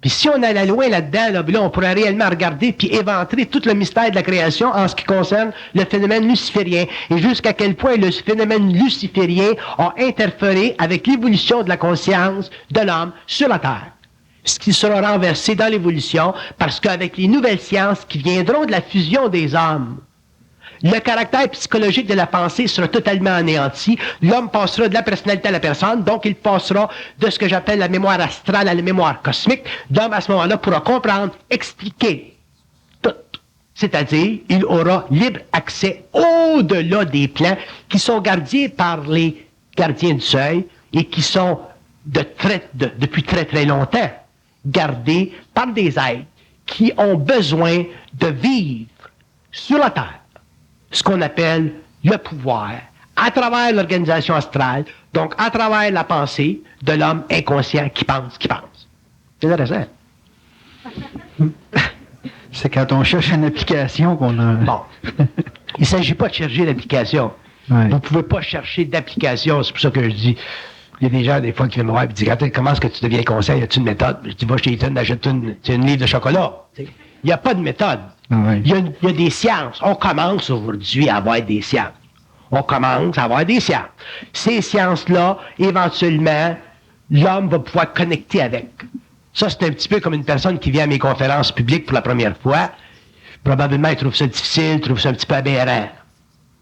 Puis si on allait loin là-dedans, là, on pourrait réellement regarder puis éventrer tout le mystère de la création en ce qui concerne le phénomène luciférien. Et jusqu'à quel point le phénomène luciférien a interféré avec l'évolution de la conscience de l'homme sur la Terre. Ce qui sera renversé dans l'évolution, parce qu'avec les nouvelles sciences qui viendront de la fusion des hommes, le caractère psychologique de la pensée sera totalement anéanti. L'homme passera de la personnalité à la personne, donc il passera de ce que j'appelle la mémoire astrale à la mémoire cosmique. L'homme, à ce moment-là, pourra comprendre, expliquer tout. C'est-à-dire, il aura libre accès au-delà des plans qui sont gardés par les gardiens du seuil et qui sont depuis très très longtemps gardés par des êtres qui ont besoin de vivre sur la Terre ce qu'on appelle le pouvoir à travers l'organisation astrale, donc à travers la pensée de l'homme inconscient qui pense. C'est intéressant. C'est quand on cherche une application qu'on a... Bon. Il ne s'agit pas de chercher l'application. Ouais. Vous ne pouvez pas chercher d'application, c'est pour ça que je dis... Il y a des gens, des fois, qui viennent me voir et disent « Comment est-ce que tu deviens conscient? Y a-t-il une méthode? » Je dis « Va chez Eaton, achète une livre de chocolat. » Il n'y a pas de méthode. Ouais. Il y a des sciences. On commence aujourd'hui à avoir des sciences. Ces sciences-là, éventuellement, l'homme va pouvoir connecter avec. Ça, c'est un petit peu comme une personne qui vient à mes conférences publiques pour la première fois. Probablement, il trouve ça difficile, trouve ça un petit peu aberrant.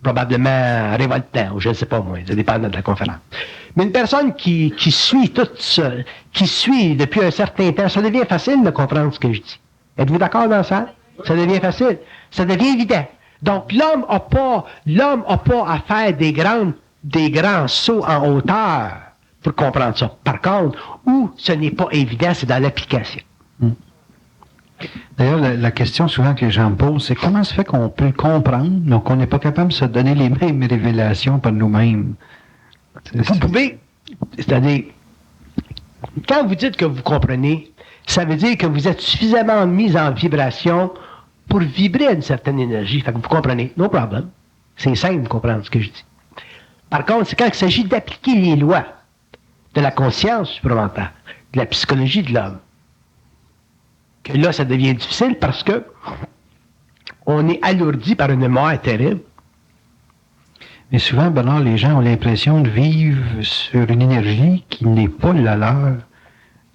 Probablement révoltant, ou je ne sais pas moi, ça dépend de la conférence. Mais une personne qui suit tout ça, qui suit depuis un certain temps, ça devient facile de comprendre ce que je dis. Êtes-vous d'accord dans ça? Ça devient facile. Ça devient évident. Donc, l'homme n'a pas à faire des grands sauts en hauteur pour comprendre ça. Par contre, où ce n'est pas évident, c'est dans l'application. D'ailleurs, la question souvent que les gens me posent, c'est comment se fait qu'on peut le comprendre, mais qu'on n'est pas capable de se donner les mêmes révélations par nous-mêmes? Vous pouvez, c'est-à-dire, quand vous dites que vous comprenez, ça veut dire que vous êtes suffisamment mis en vibration pour vibrer à une certaine énergie. Fait que vous comprenez, no problem. C'est simple de comprendre ce que je dis. Par contre, c'est quand il s'agit d'appliquer les lois de la conscience supramentale, de la psychologie de l'homme, que là, ça devient difficile parce que on est alourdi par une mémoire terrible. Mais souvent, Bernard, les gens ont l'impression de vivre sur une énergie qui n'est pas la leur.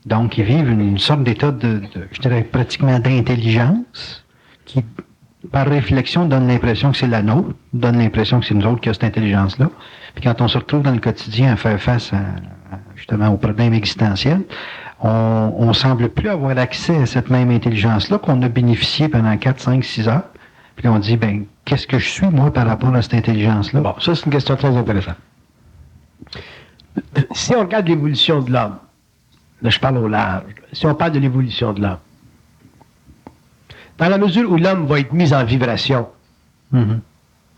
Donc, ils vivent une sorte d'état je dirais, pratiquement d'intelligence, qui, par réflexion, donne l'impression que c'est la nôtre, donne l'impression que c'est nous autres qui avons cette intelligence-là. Puis quand on se retrouve dans le quotidien à faire face justement aux problèmes existentiels, on ne semble plus avoir accès à cette même intelligence-là qu'on a bénéficié pendant 4, 5, 6 heures. Puis on dit, ben, qu'est-ce que je suis, moi, par rapport à cette intelligence-là? Bon, ça, c'est une question très intéressante. Si on regarde l'évolution de l'homme, là, je parle au large, si on parle de l'évolution de l'homme, dans la mesure où l'homme va être mis en vibration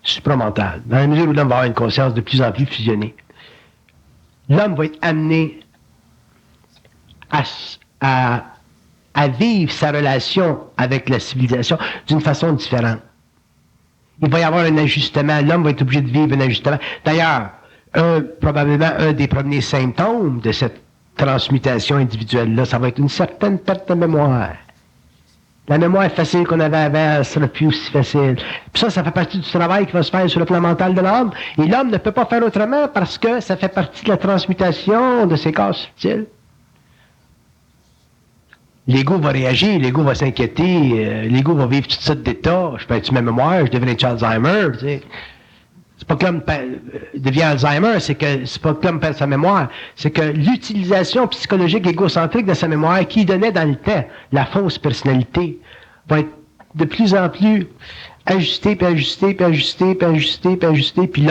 supramentale, dans la mesure où l'homme va avoir une conscience de plus en plus fusionnée, l'homme va être amené à vivre sa relation avec la civilisation d'une façon différente. Il va y avoir un ajustement. L'homme va être obligé de vivre un ajustement. D'ailleurs, probablement un des premiers symptômes de cette transmutation individuelle-là, ça va être une certaine perte de mémoire. La mémoire facile qu'on avait avant, ne sera plus aussi facile. Puis ça fait partie du travail qui va se faire sur le plan mental de l'homme. Et l'homme ne peut pas faire autrement parce que ça fait partie de la transmutation de ses corps subtils. L'ego va réagir, l'ego va s'inquiéter, l'ego va vivre toutes sortes d'états. Je perds ma mémoire, je deviens Alzheimer, tu sais. C'est pas que l'homme devient Alzheimer, c'est pas que l'homme perd sa mémoire, c'est que l'utilisation psychologique égocentrique de sa mémoire qui donnait dans le temps la fausse personnalité va être de plus en plus ajustée, puis ajustée, puis ajustée, puis ajustée, puis ajustée, puis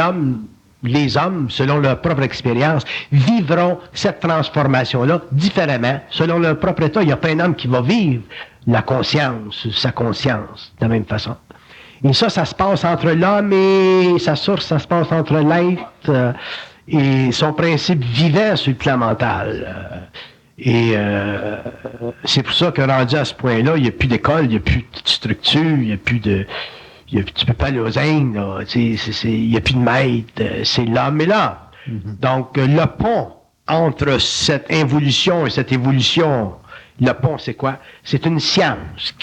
les hommes, selon leur propre expérience, vivront cette transformation-là différemment, selon leur propre état. Il n'y a pas un homme qui va vivre la conscience, sa conscience, de la même façon. Et ça se passe entre l'homme et sa source, ça se passe entre l'être et son principe vivant sur le plan mental. C'est pour ça que rendu à ce point-là, il n'y a plus d'école, il n'y a plus de structure, il n'y a plus de... tu peux pas aller aux Indes, là, il n'y a plus de maître, c'est l'homme et l'homme. Donc, le pont entre cette involution et cette évolution, le pont, c'est quoi? C'est une science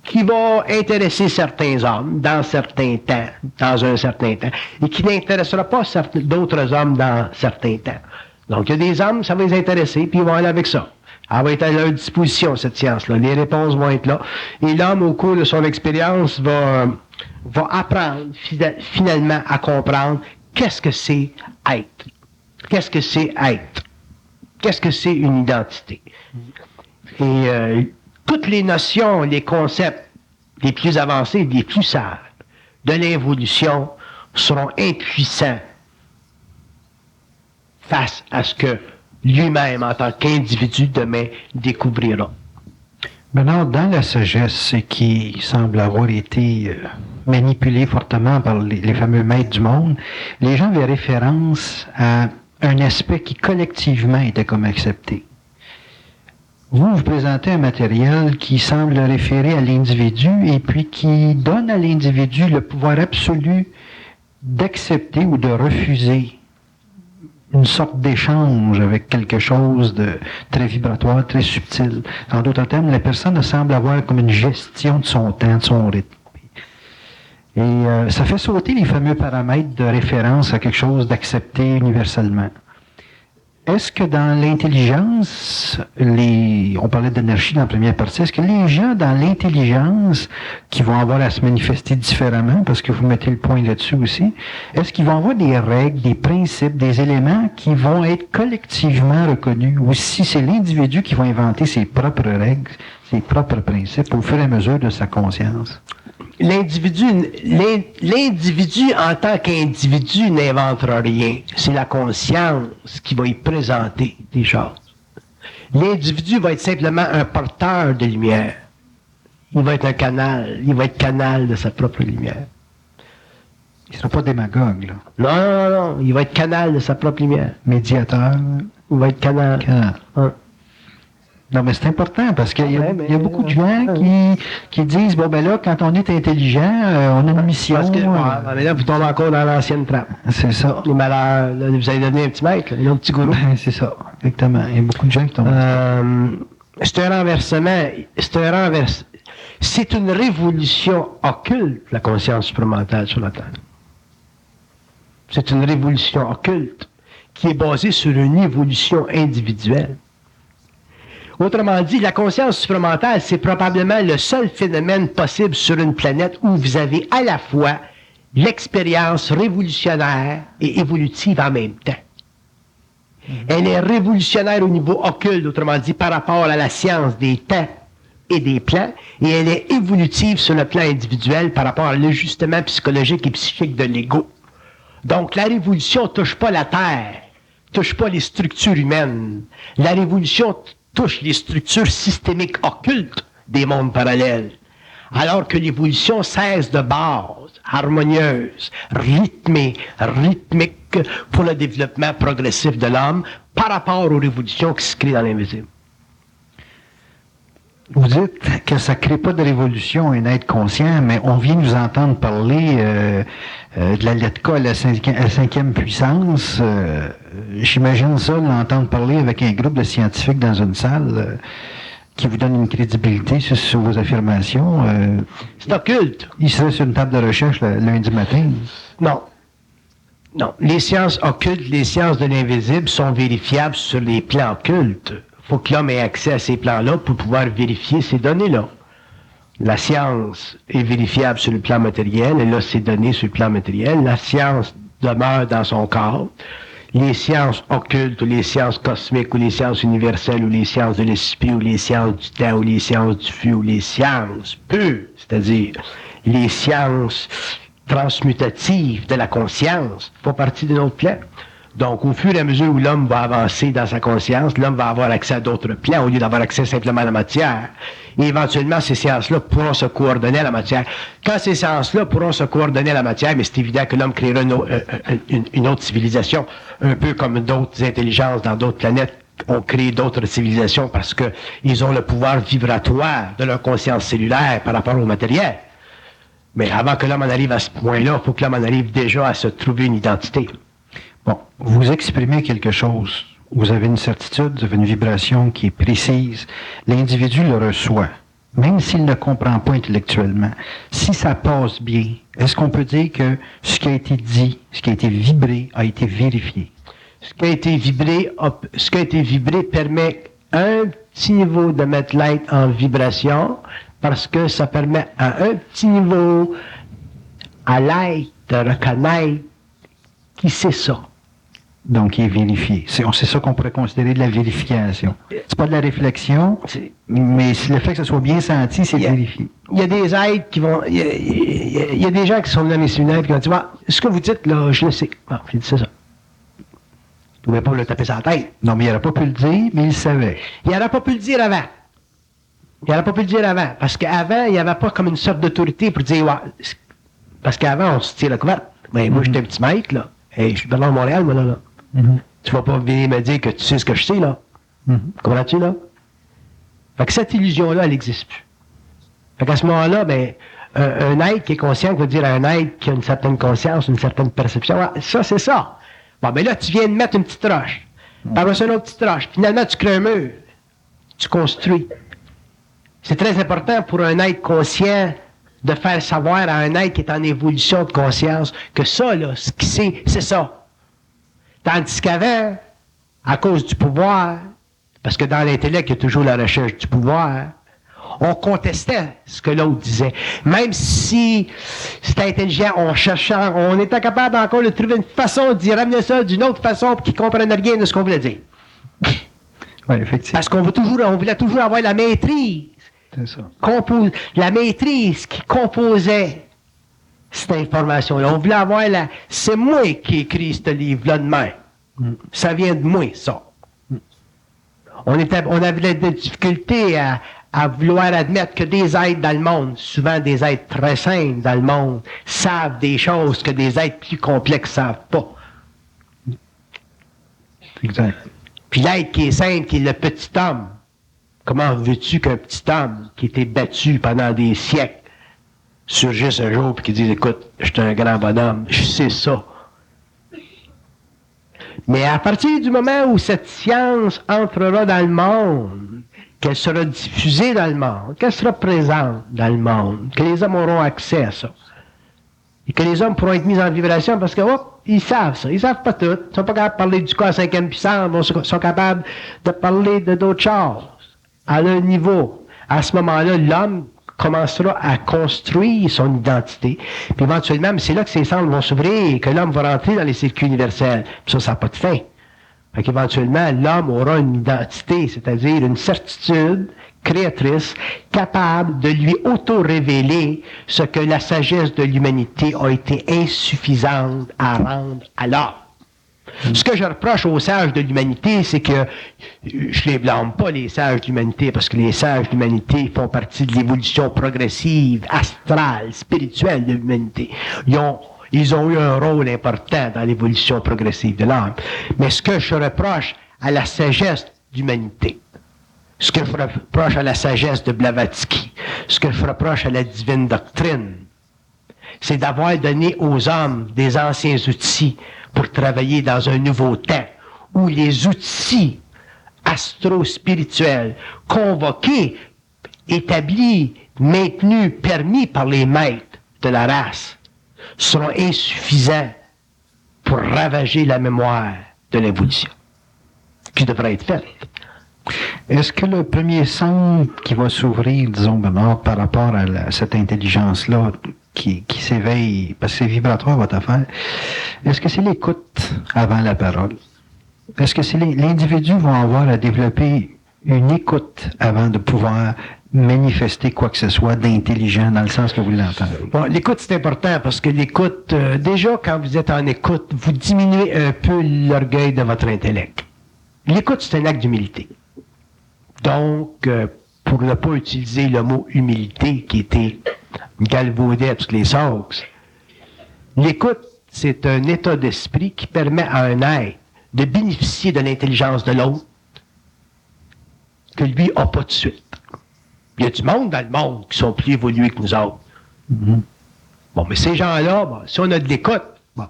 qui va intéresser certains hommes dans certains temps, dans un certain temps, et qui n'intéressera pas d'autres hommes dans certains temps. Donc, il y a des hommes, ça va les intéresser, puis ils vont aller avec ça. Elle va être à leur disposition, cette science-là. Les réponses vont être là. Et l'homme, au cours de son expérience, va apprendre finalement à comprendre qu'est-ce que c'est être. Qu'est-ce que c'est être? Qu'est-ce que c'est une identité? Et toutes les notions, les concepts les plus avancés, les plus sages de l'évolution seront impuissants face à ce que lui-même, en tant qu'individu, demain, découvrira. Maintenant, dans la sagesse qui semble avoir été manipulée fortement par les fameux maîtres du monde, les gens avaient référence à un aspect qui collectivement était comme accepté. Vous présentez un matériel qui semble référer à l'individu et puis qui donne à l'individu le pouvoir absolu d'accepter ou de refuser une sorte d'échange avec quelque chose de très vibratoire, très subtil. En d'autres termes, la personne semble avoir comme une gestion de son temps, de son rythme. Et ça fait sauter les fameux paramètres de référence à quelque chose d'accepté universellement. Est-ce que dans l'intelligence, on parlait d'énergie dans la première partie, est-ce que les gens dans l'intelligence qui vont avoir à se manifester différemment, parce que vous mettez le point là-dessus aussi, est-ce qu'ils vont avoir des règles, des principes, des éléments qui vont être collectivement reconnus, ou si c'est l'individu qui va inventer ses propres règles, ses propres principes au fur et à mesure de sa conscience? L'individu en tant qu'individu n'inventera rien. C'est la conscience qui va y présenter des choses. L'individu va être simplement un porteur de lumière. Il va être un canal. Il va être canal de sa propre lumière. Il ne sera pas démagogue, là. Non. Il va être canal de sa propre lumière. Médiateur. Il va être canal. Hein. Non, mais c'est important parce qu'il y a beaucoup de gens qui disent, bon, ben là, quand on est intelligent, on a une mission. Parce que, mais là, vous tombez encore dans l'ancienne trappe. C'est ça. Les malheurs, là, vous allez devenir un petit maître, là, un petit gourou. C'est ça, exactement. Il y a beaucoup de gens qui tombent. C'est un renversement. C'est une révolution occulte, la conscience supramentale sur la Terre. C'est une révolution occulte qui est basée sur une évolution individuelle. Autrement dit, la conscience supramentale, c'est probablement le seul phénomène possible sur une planète où vous avez à la fois l'expérience révolutionnaire et évolutive en même temps. Elle est révolutionnaire au niveau occulte, autrement dit, par rapport à la science des temps et des plans, et elle est évolutive sur le plan individuel par rapport à l'ajustement psychologique et psychique de l'ego. Donc, la révolution ne touche pas la Terre, touche pas les structures humaines. La révolution touche les structures systémiques occultes des mondes parallèles. Alors que l'évolution cesse de base, harmonieuse, rythmique pour le développement progressif de l'homme par rapport aux révolutions qui se créent dans l'invisible. Vous dites que ça ne crée pas de révolution un être conscient, mais on vient nous entendre parler de la lettre K à la cinquième puissance. J'imagine ça, l'entendre parler avec un groupe de scientifiques dans une salle qui vous donne une crédibilité sur vos affirmations. C'est occulte. Il serait sur une table de recherche le lundi matin. Non. Non. Les sciences occultes, les sciences de l'invisible sont vérifiables sur les plans occultes. Il faut que l'homme ait accès à ces plans-là pour pouvoir vérifier ces données-là. La science est vérifiable sur le plan matériel, elle a ses données sur le plan matériel. La science demeure dans son corps. Les sciences occultes, ou les sciences cosmiques, ou les sciences universelles, ou les sciences de l'esprit, ou les sciences du temps, ou les sciences du feu, ou les sciences pures, c'est-à-dire les sciences transmutatives de la conscience, font partie de notre plan. Donc, au fur et à mesure où l'homme va avancer dans sa conscience, l'homme va avoir accès à d'autres plans au lieu d'avoir accès simplement à la matière. Et éventuellement, ces séances-là pourront se coordonner à la matière. Quand ces séances-là pourront se coordonner à la matière, mais c'est évident que l'homme créera une autre civilisation, un peu comme d'autres intelligences dans d'autres planètes ont créé d'autres civilisations parce qu'ils ont le pouvoir vibratoire de leur conscience cellulaire par rapport au matériel. Mais avant que l'homme en arrive à ce point-là, il faut que l'homme en arrive déjà à se trouver une identité. Bon, vous exprimez quelque chose. Vous avez une certitude, vous avez une vibration qui est précise. L'individu le reçoit, même s'il ne comprend pas intellectuellement. Si ça passe bien, est-ce qu'on peut dire que ce qui a été dit, ce qui a été vibré, a été vérifié? Ce qui a été vibré permet un petit niveau de mettre l'être en vibration, parce que ça permet à un petit niveau à l'être de reconnaître qui c'est ça. Donc, il est vérifié. C'est ça qu'on pourrait considérer de la vérification. C'est pas de la réflexion, mais le fait que ce soit bien senti, c'est vérifié. Il y a des êtres qui vont... Il y a des gens qui sont venus dans mes séminaires et qui vont dire « ce que vous dites, là, je le sais. » Bon, j'ai dit c'est ça. Il ne pouvait pas le taper sur la tête. Non, mais il n'aurait pas pu le dire, mais il le savait. Il n'aurait pas pu le dire avant. Parce qu'avant, il n'y avait pas comme une sorte d'autorité pour dire « ouais. » Parce qu'avant, on se tire la couverte. Mais moi, j'étais un petit mec, là. Hey, je suis Bernard Montréal, moi, là. Tu vas pas venir me dire que tu sais ce que je sais, là. Comprends-tu, là? Fait que cette illusion-là, elle n'existe plus. Fait qu'à ce moment-là, ben, un être qui est conscient veut dire un être qui a une certaine conscience, une certaine perception. Ah, ça, c'est ça. Bon, ben là, tu viens de mettre une petite roche. Par une autre petite roche. Finalement, tu crées un mur. Tu construis. C'est très important pour un être conscient de faire savoir à un être qui est en évolution de conscience que ça, là, ce qu'il sait, c'est ça. Tandis qu'avant, à cause du pouvoir, parce que dans l'intellect, il y a toujours la recherche du pouvoir, on contestait ce que l'autre disait. Même si c'était intelligent, on était capable encore de trouver une façon d'y ramener ça d'une autre façon pour qu'ils ne comprennent rien de ce qu'on voulait dire. Oui, effectivement. Parce qu'on voulait toujours avoir la maîtrise. C'est ça. La maîtrise qui composait cette information-là. On voulait avoir c'est moi qui ai écrit ce livre-là de même. Ça vient de moi, ça. On avait des difficultés à vouloir admettre que des êtres dans le monde, souvent des êtres très simples dans le monde, savent des choses que des êtres plus complexes ne savent pas. Exact. Puis l'être qui est simple, qui est le petit homme, comment veux-tu qu'un petit homme qui était battu pendant des siècles surgisse un jour et qui dise « Écoute, je suis un grand bonhomme, je sais ça. » Mais à partir du moment où cette science entrera dans le monde, qu'elle sera diffusée dans le monde, qu'elle sera présente dans le monde, que les hommes auront accès à ça, et que les hommes pourront être mis en vibration parce que, ils savent ça. Ils savent pas tout. Ils sont pas capables de parler du cas à cinquième puissance, ils sont capables de parler de d'autres choses à leur niveau. À ce moment-là, l'homme commencera à construire son identité. Puis éventuellement, c'est là que ces centres vont s'ouvrir et que l'homme va rentrer dans les circuits universels. Puis ça n'a pas de fin. Fait qu'éventuellement, l'homme aura une identité, c'est-à-dire une certitude créatrice, capable de lui auto-révéler ce que la sagesse de l'humanité a été insuffisante à rendre à l'homme. Ce que je reproche aux sages de l'humanité, c'est que je les blâme pas, les sages de l'humanité, parce que les sages de l'humanité font partie de l'évolution progressive, astrale, spirituelle de l'humanité. Ils ont eu un rôle important dans l'évolution progressive de l'homme. Mais ce que je reproche à la sagesse de l'humanité, ce que je reproche à la sagesse de Blavatsky, ce que je reproche à la divine doctrine, c'est d'avoir donné aux hommes des anciens outils pour travailler dans un nouveau temps, où les outils astro-spirituels, convoqués, établis, maintenus, permis par les maîtres de la race, seront insuffisants pour ravager la mémoire de l'évolution, qui devrait être faite. Est-ce que le premier centre qui va s'ouvrir, disons, Bernard, par rapport à cette intelligence-là qui s'éveille, parce que c'est vibratoire votre affaire, est-ce que c'est l'écoute avant la parole? Est-ce que c'est l'individu va avoir à développer une écoute avant de pouvoir manifester quoi que ce soit d'intelligent dans le sens que vous l'entendez? Bon, l'écoute, c'est important parce que l'écoute, déjà, quand vous êtes en écoute, vous diminuez un peu l'orgueil de votre intellect. L'écoute, c'est un acte d'humilité. Donc, pour ne pas utiliser le mot humilité qui était galvaudé à toutes les sauces, l'écoute, c'est un état d'esprit qui permet à un être de bénéficier de l'intelligence de l'autre que lui n'a pas de suite. Il y a du monde dans le monde qui sont plus évolués que nous autres. Mm-hmm. Bon, mais ces gens-là, bon, si on a de l'écoute, bon,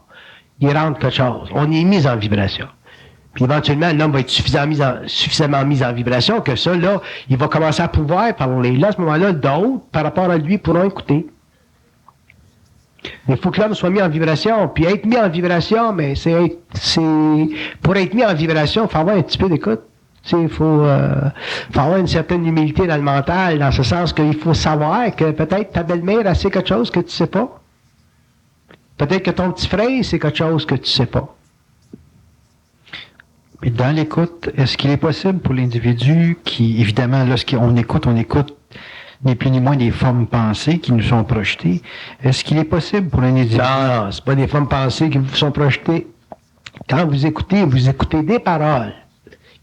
ils rentrent quelque chose. On est mis en vibration. Puis éventuellement, l'homme va être suffisamment mis en vibration que ça, là, il va commencer à pouvoir parler. Là, à ce moment-là, d'autres, par rapport à lui, pourront écouter. Il faut que l'homme soit mis en vibration. Puis être mis en vibration, mais pour être mis en vibration, il faut avoir un petit peu d'écoute. Il faut avoir une certaine humilité dans le mental, dans ce sens qu'il faut savoir que peut-être ta belle-mère, elle sait quelque chose que tu ne sais pas. Peut-être que ton petit frère sait quelque chose que tu ne sais pas. Et dans l'écoute, est-ce qu'il est possible pour l'individu qui, évidemment, lorsqu'on écoute, ni plus ni moins des formes pensées qui nous sont projetées. Est-ce qu'il est possible pour un individu... Non, c'est pas des formes pensées qui vous sont projetées. Quand vous écoutez des paroles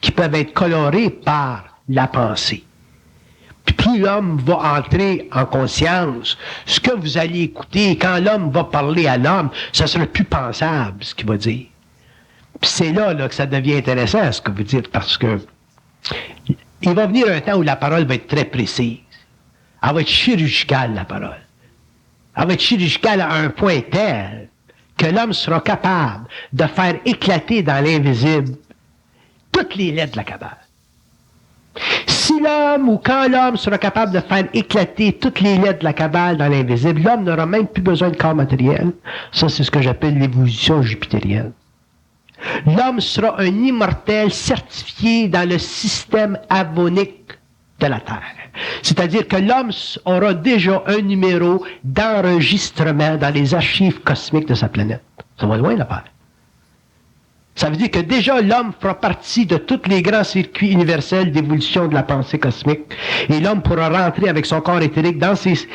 qui peuvent être colorées par la pensée. Puis plus l'homme va entrer en conscience, ce que vous allez écouter, quand l'homme va parler à l'homme, ça sera plus pensable, ce qu'il va dire. Puis c'est là que ça devient intéressant, ce que vous dites, parce que il va venir un temps où la parole va être très précise. Elle va être chirurgicale, la parole. Elle va être chirurgicale à un point tel que l'homme sera capable de faire éclater dans l'invisible toutes les lettres de la Kabbale. Si l'homme ou quand l'homme sera capable de faire éclater toutes les lettres de la Kabbale dans l'invisible, l'homme n'aura même plus besoin de corps matériel. Ça, c'est ce que j'appelle l'évolution jupitérienne. L'homme sera un immortel certifié dans le système avonique de la Terre. C'est-à-dire que l'homme aura déjà un numéro d'enregistrement dans les archives cosmiques de sa planète. Ça va loin, l'affaire. Ça veut dire que déjà l'homme fera partie de tous les grands circuits universels d'évolution de la pensée cosmique. Et l'homme pourra rentrer avec son corps éthérique dans ces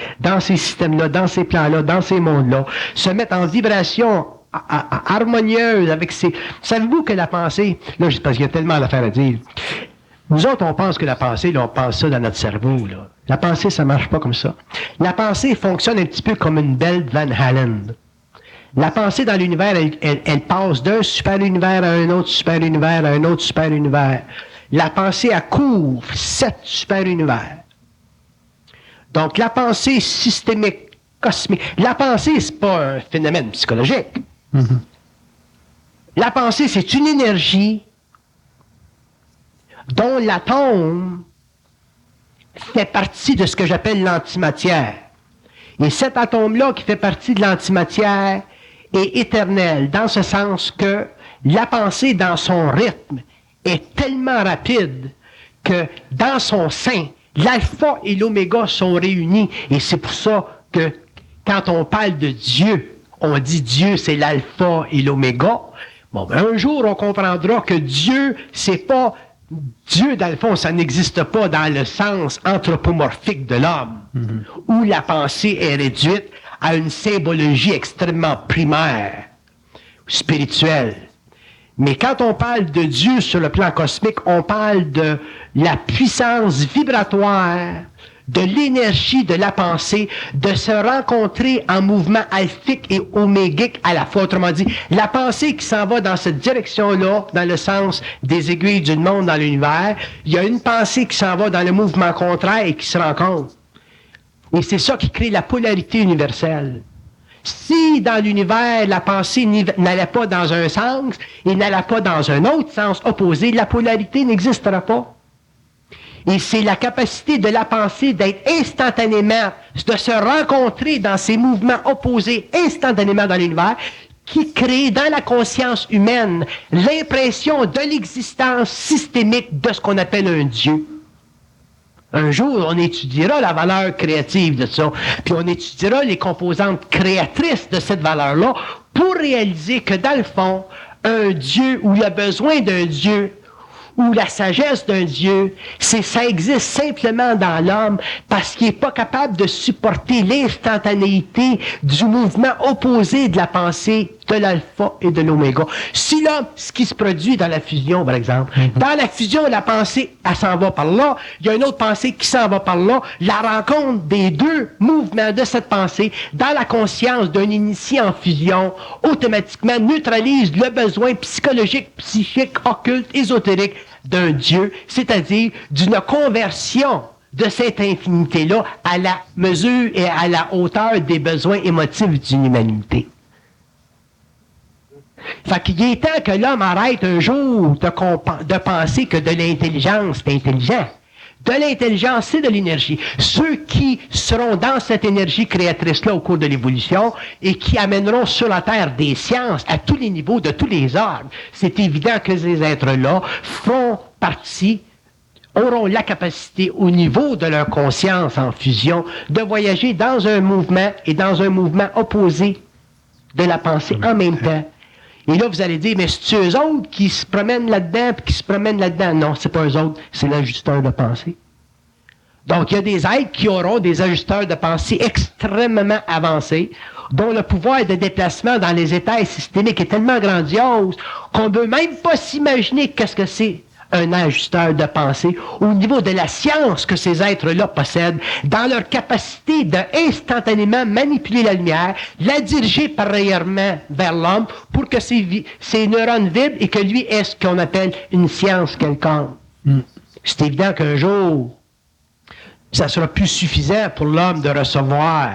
systèmes-là, dans ces plans-là, dans ces mondes-là, se mettre en vibration harmonieuse avec ces... Savez-vous que la pensée... Là, parce qu'il y a tellement d'affaires à dire. Nous autres, on pense que la pensée, là, on pense ça dans notre cerveau. Là. La pensée, ça marche pas comme ça. La pensée fonctionne un petit peu comme une belle Van Halen. La pensée dans l'univers, elle passe d'un super univers à un autre super univers, à un autre super univers. La pensée, elle couvre 7 super univers. Donc, la pensée systémique, cosmique. La pensée, c'est pas un phénomène psychologique. Mm-hmm. La pensée, c'est une énergie dont l'atome fait partie de ce que j'appelle l'antimatière. Et cet atome-là qui fait partie de l'antimatière est éternel, dans ce sens que la pensée, dans son rythme, est tellement rapide que dans son sein, l'alpha et l'oméga sont réunis. Et c'est pour ça que quand on parle de Dieu, on dit Dieu, c'est l'alpha et l'oméga. Bon, ben, un jour, on comprendra que Dieu, c'est pas... Dieu, dans le fond, ça n'existe pas dans le sens anthropomorphique de l'homme, où la pensée est réduite à une symbologie extrêmement primaire, spirituelle. Mais quand on parle de Dieu sur le plan cosmique, on parle de la puissance vibratoire, de l'énergie de la pensée, de se rencontrer en mouvement alphique et omégique à la fois. Autrement dit, la pensée qui s'en va dans cette direction-là, dans le sens des aiguilles d'une montre dans l'univers, il y a une pensée qui s'en va dans le mouvement contraire et qui se rencontre. Et c'est ça qui crée la polarité universelle. Si dans l'univers, la pensée n'allait pas dans un sens et n'allait pas dans un autre sens opposé, la polarité n'existera pas. Et c'est la capacité de la pensée d'être instantanément, de se rencontrer dans ces mouvements opposés instantanément dans l'univers, qui crée dans la conscience humaine l'impression de l'existence systémique de ce qu'on appelle un Dieu. Un jour, on étudiera la valeur créative de ça, puis on étudiera les composantes créatrices de cette valeur-là pour réaliser que, dans le fond, un Dieu ou le besoin d'un Dieu ou la sagesse d'un Dieu, ça existe simplement dans l'homme parce qu'il n'est pas capable de supporter l'instantanéité du mouvement opposé de la pensée de l'alpha et de l'oméga. Si l'homme, ce qui se produit dans la fusion, par exemple, dans la fusion, la pensée, elle s'en va par là, il y a une autre pensée qui s'en va par là, la rencontre des deux mouvements de cette pensée dans la conscience d'un initié en fusion, automatiquement neutralise le besoin psychologique, psychique, occulte, ésotérique d'un Dieu, c'est-à-dire d'une conversion de cette infinité-là à la mesure et à la hauteur des besoins émotifs d'une humanité. Fait qu'il est temps que l'homme arrête un jour de penser que de l'intelligence, c'est intelligent. De l'intelligence, c'est de l'énergie. Ceux qui seront dans cette énergie créatrice-là au cours de l'évolution et qui amèneront sur la Terre des sciences à tous les niveaux, de tous les ordres, c'est évident que ces êtres-là feront partie, auront la capacité au niveau de leur conscience en fusion de voyager dans un mouvement et dans un mouvement opposé de la pensée en même temps. Et là, vous allez dire, mais c'est eux autres qui se promènent là-dedans puis qui se promènent là-dedans. Non, c'est pas eux autres, c'est l'ajusteur de pensée. Donc, il y a des êtres qui auront des ajusteurs de pensée extrêmement avancés, dont le pouvoir de déplacement dans les états systémiques est tellement grandiose qu'on ne peut même pas s'imaginer qu'est-ce que c'est un ajusteur de pensée au niveau de la science que ces êtres-là possèdent, dans leur capacité d'instantanément manipuler la lumière, la diriger par rayonnement vers l'homme pour que ses neurones vibrent et que lui ait ce qu'on appelle une science quelconque. C'est évident qu'un jour, ça sera plus suffisant pour l'homme de recevoir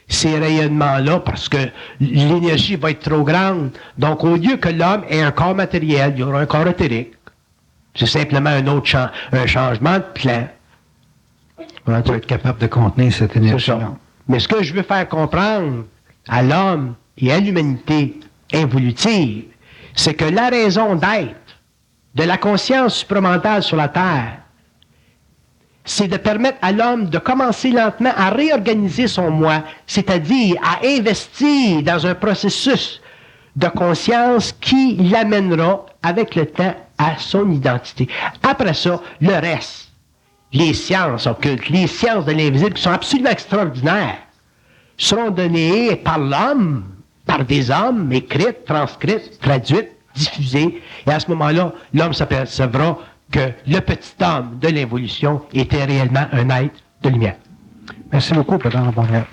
ces rayonnements-là parce que l'énergie va être trop grande. Donc, au lieu que l'homme ait un corps matériel, il y aura un corps éthérique. C'est simplement un changement de plan. On doit être capable de contenir cette énergie-là. Mais ce que je veux faire comprendre à l'homme et à l'humanité involutive, c'est que la raison d'être de la conscience supramentale sur la Terre, c'est de permettre à l'homme de commencer lentement à réorganiser son moi, c'est-à-dire à investir dans un processus de conscience qui l'amènera avec le temps à son identité. Après ça, le reste, les sciences occultes, les sciences de l'invisible qui sont absolument extraordinaires, seront données par l'homme, par des hommes, écrites, transcrites, traduites, diffusées. Et à ce moment-là, l'homme s'apercevra que le petit homme de l'évolution était réellement un être de lumière. Merci beaucoup, Président Montréal.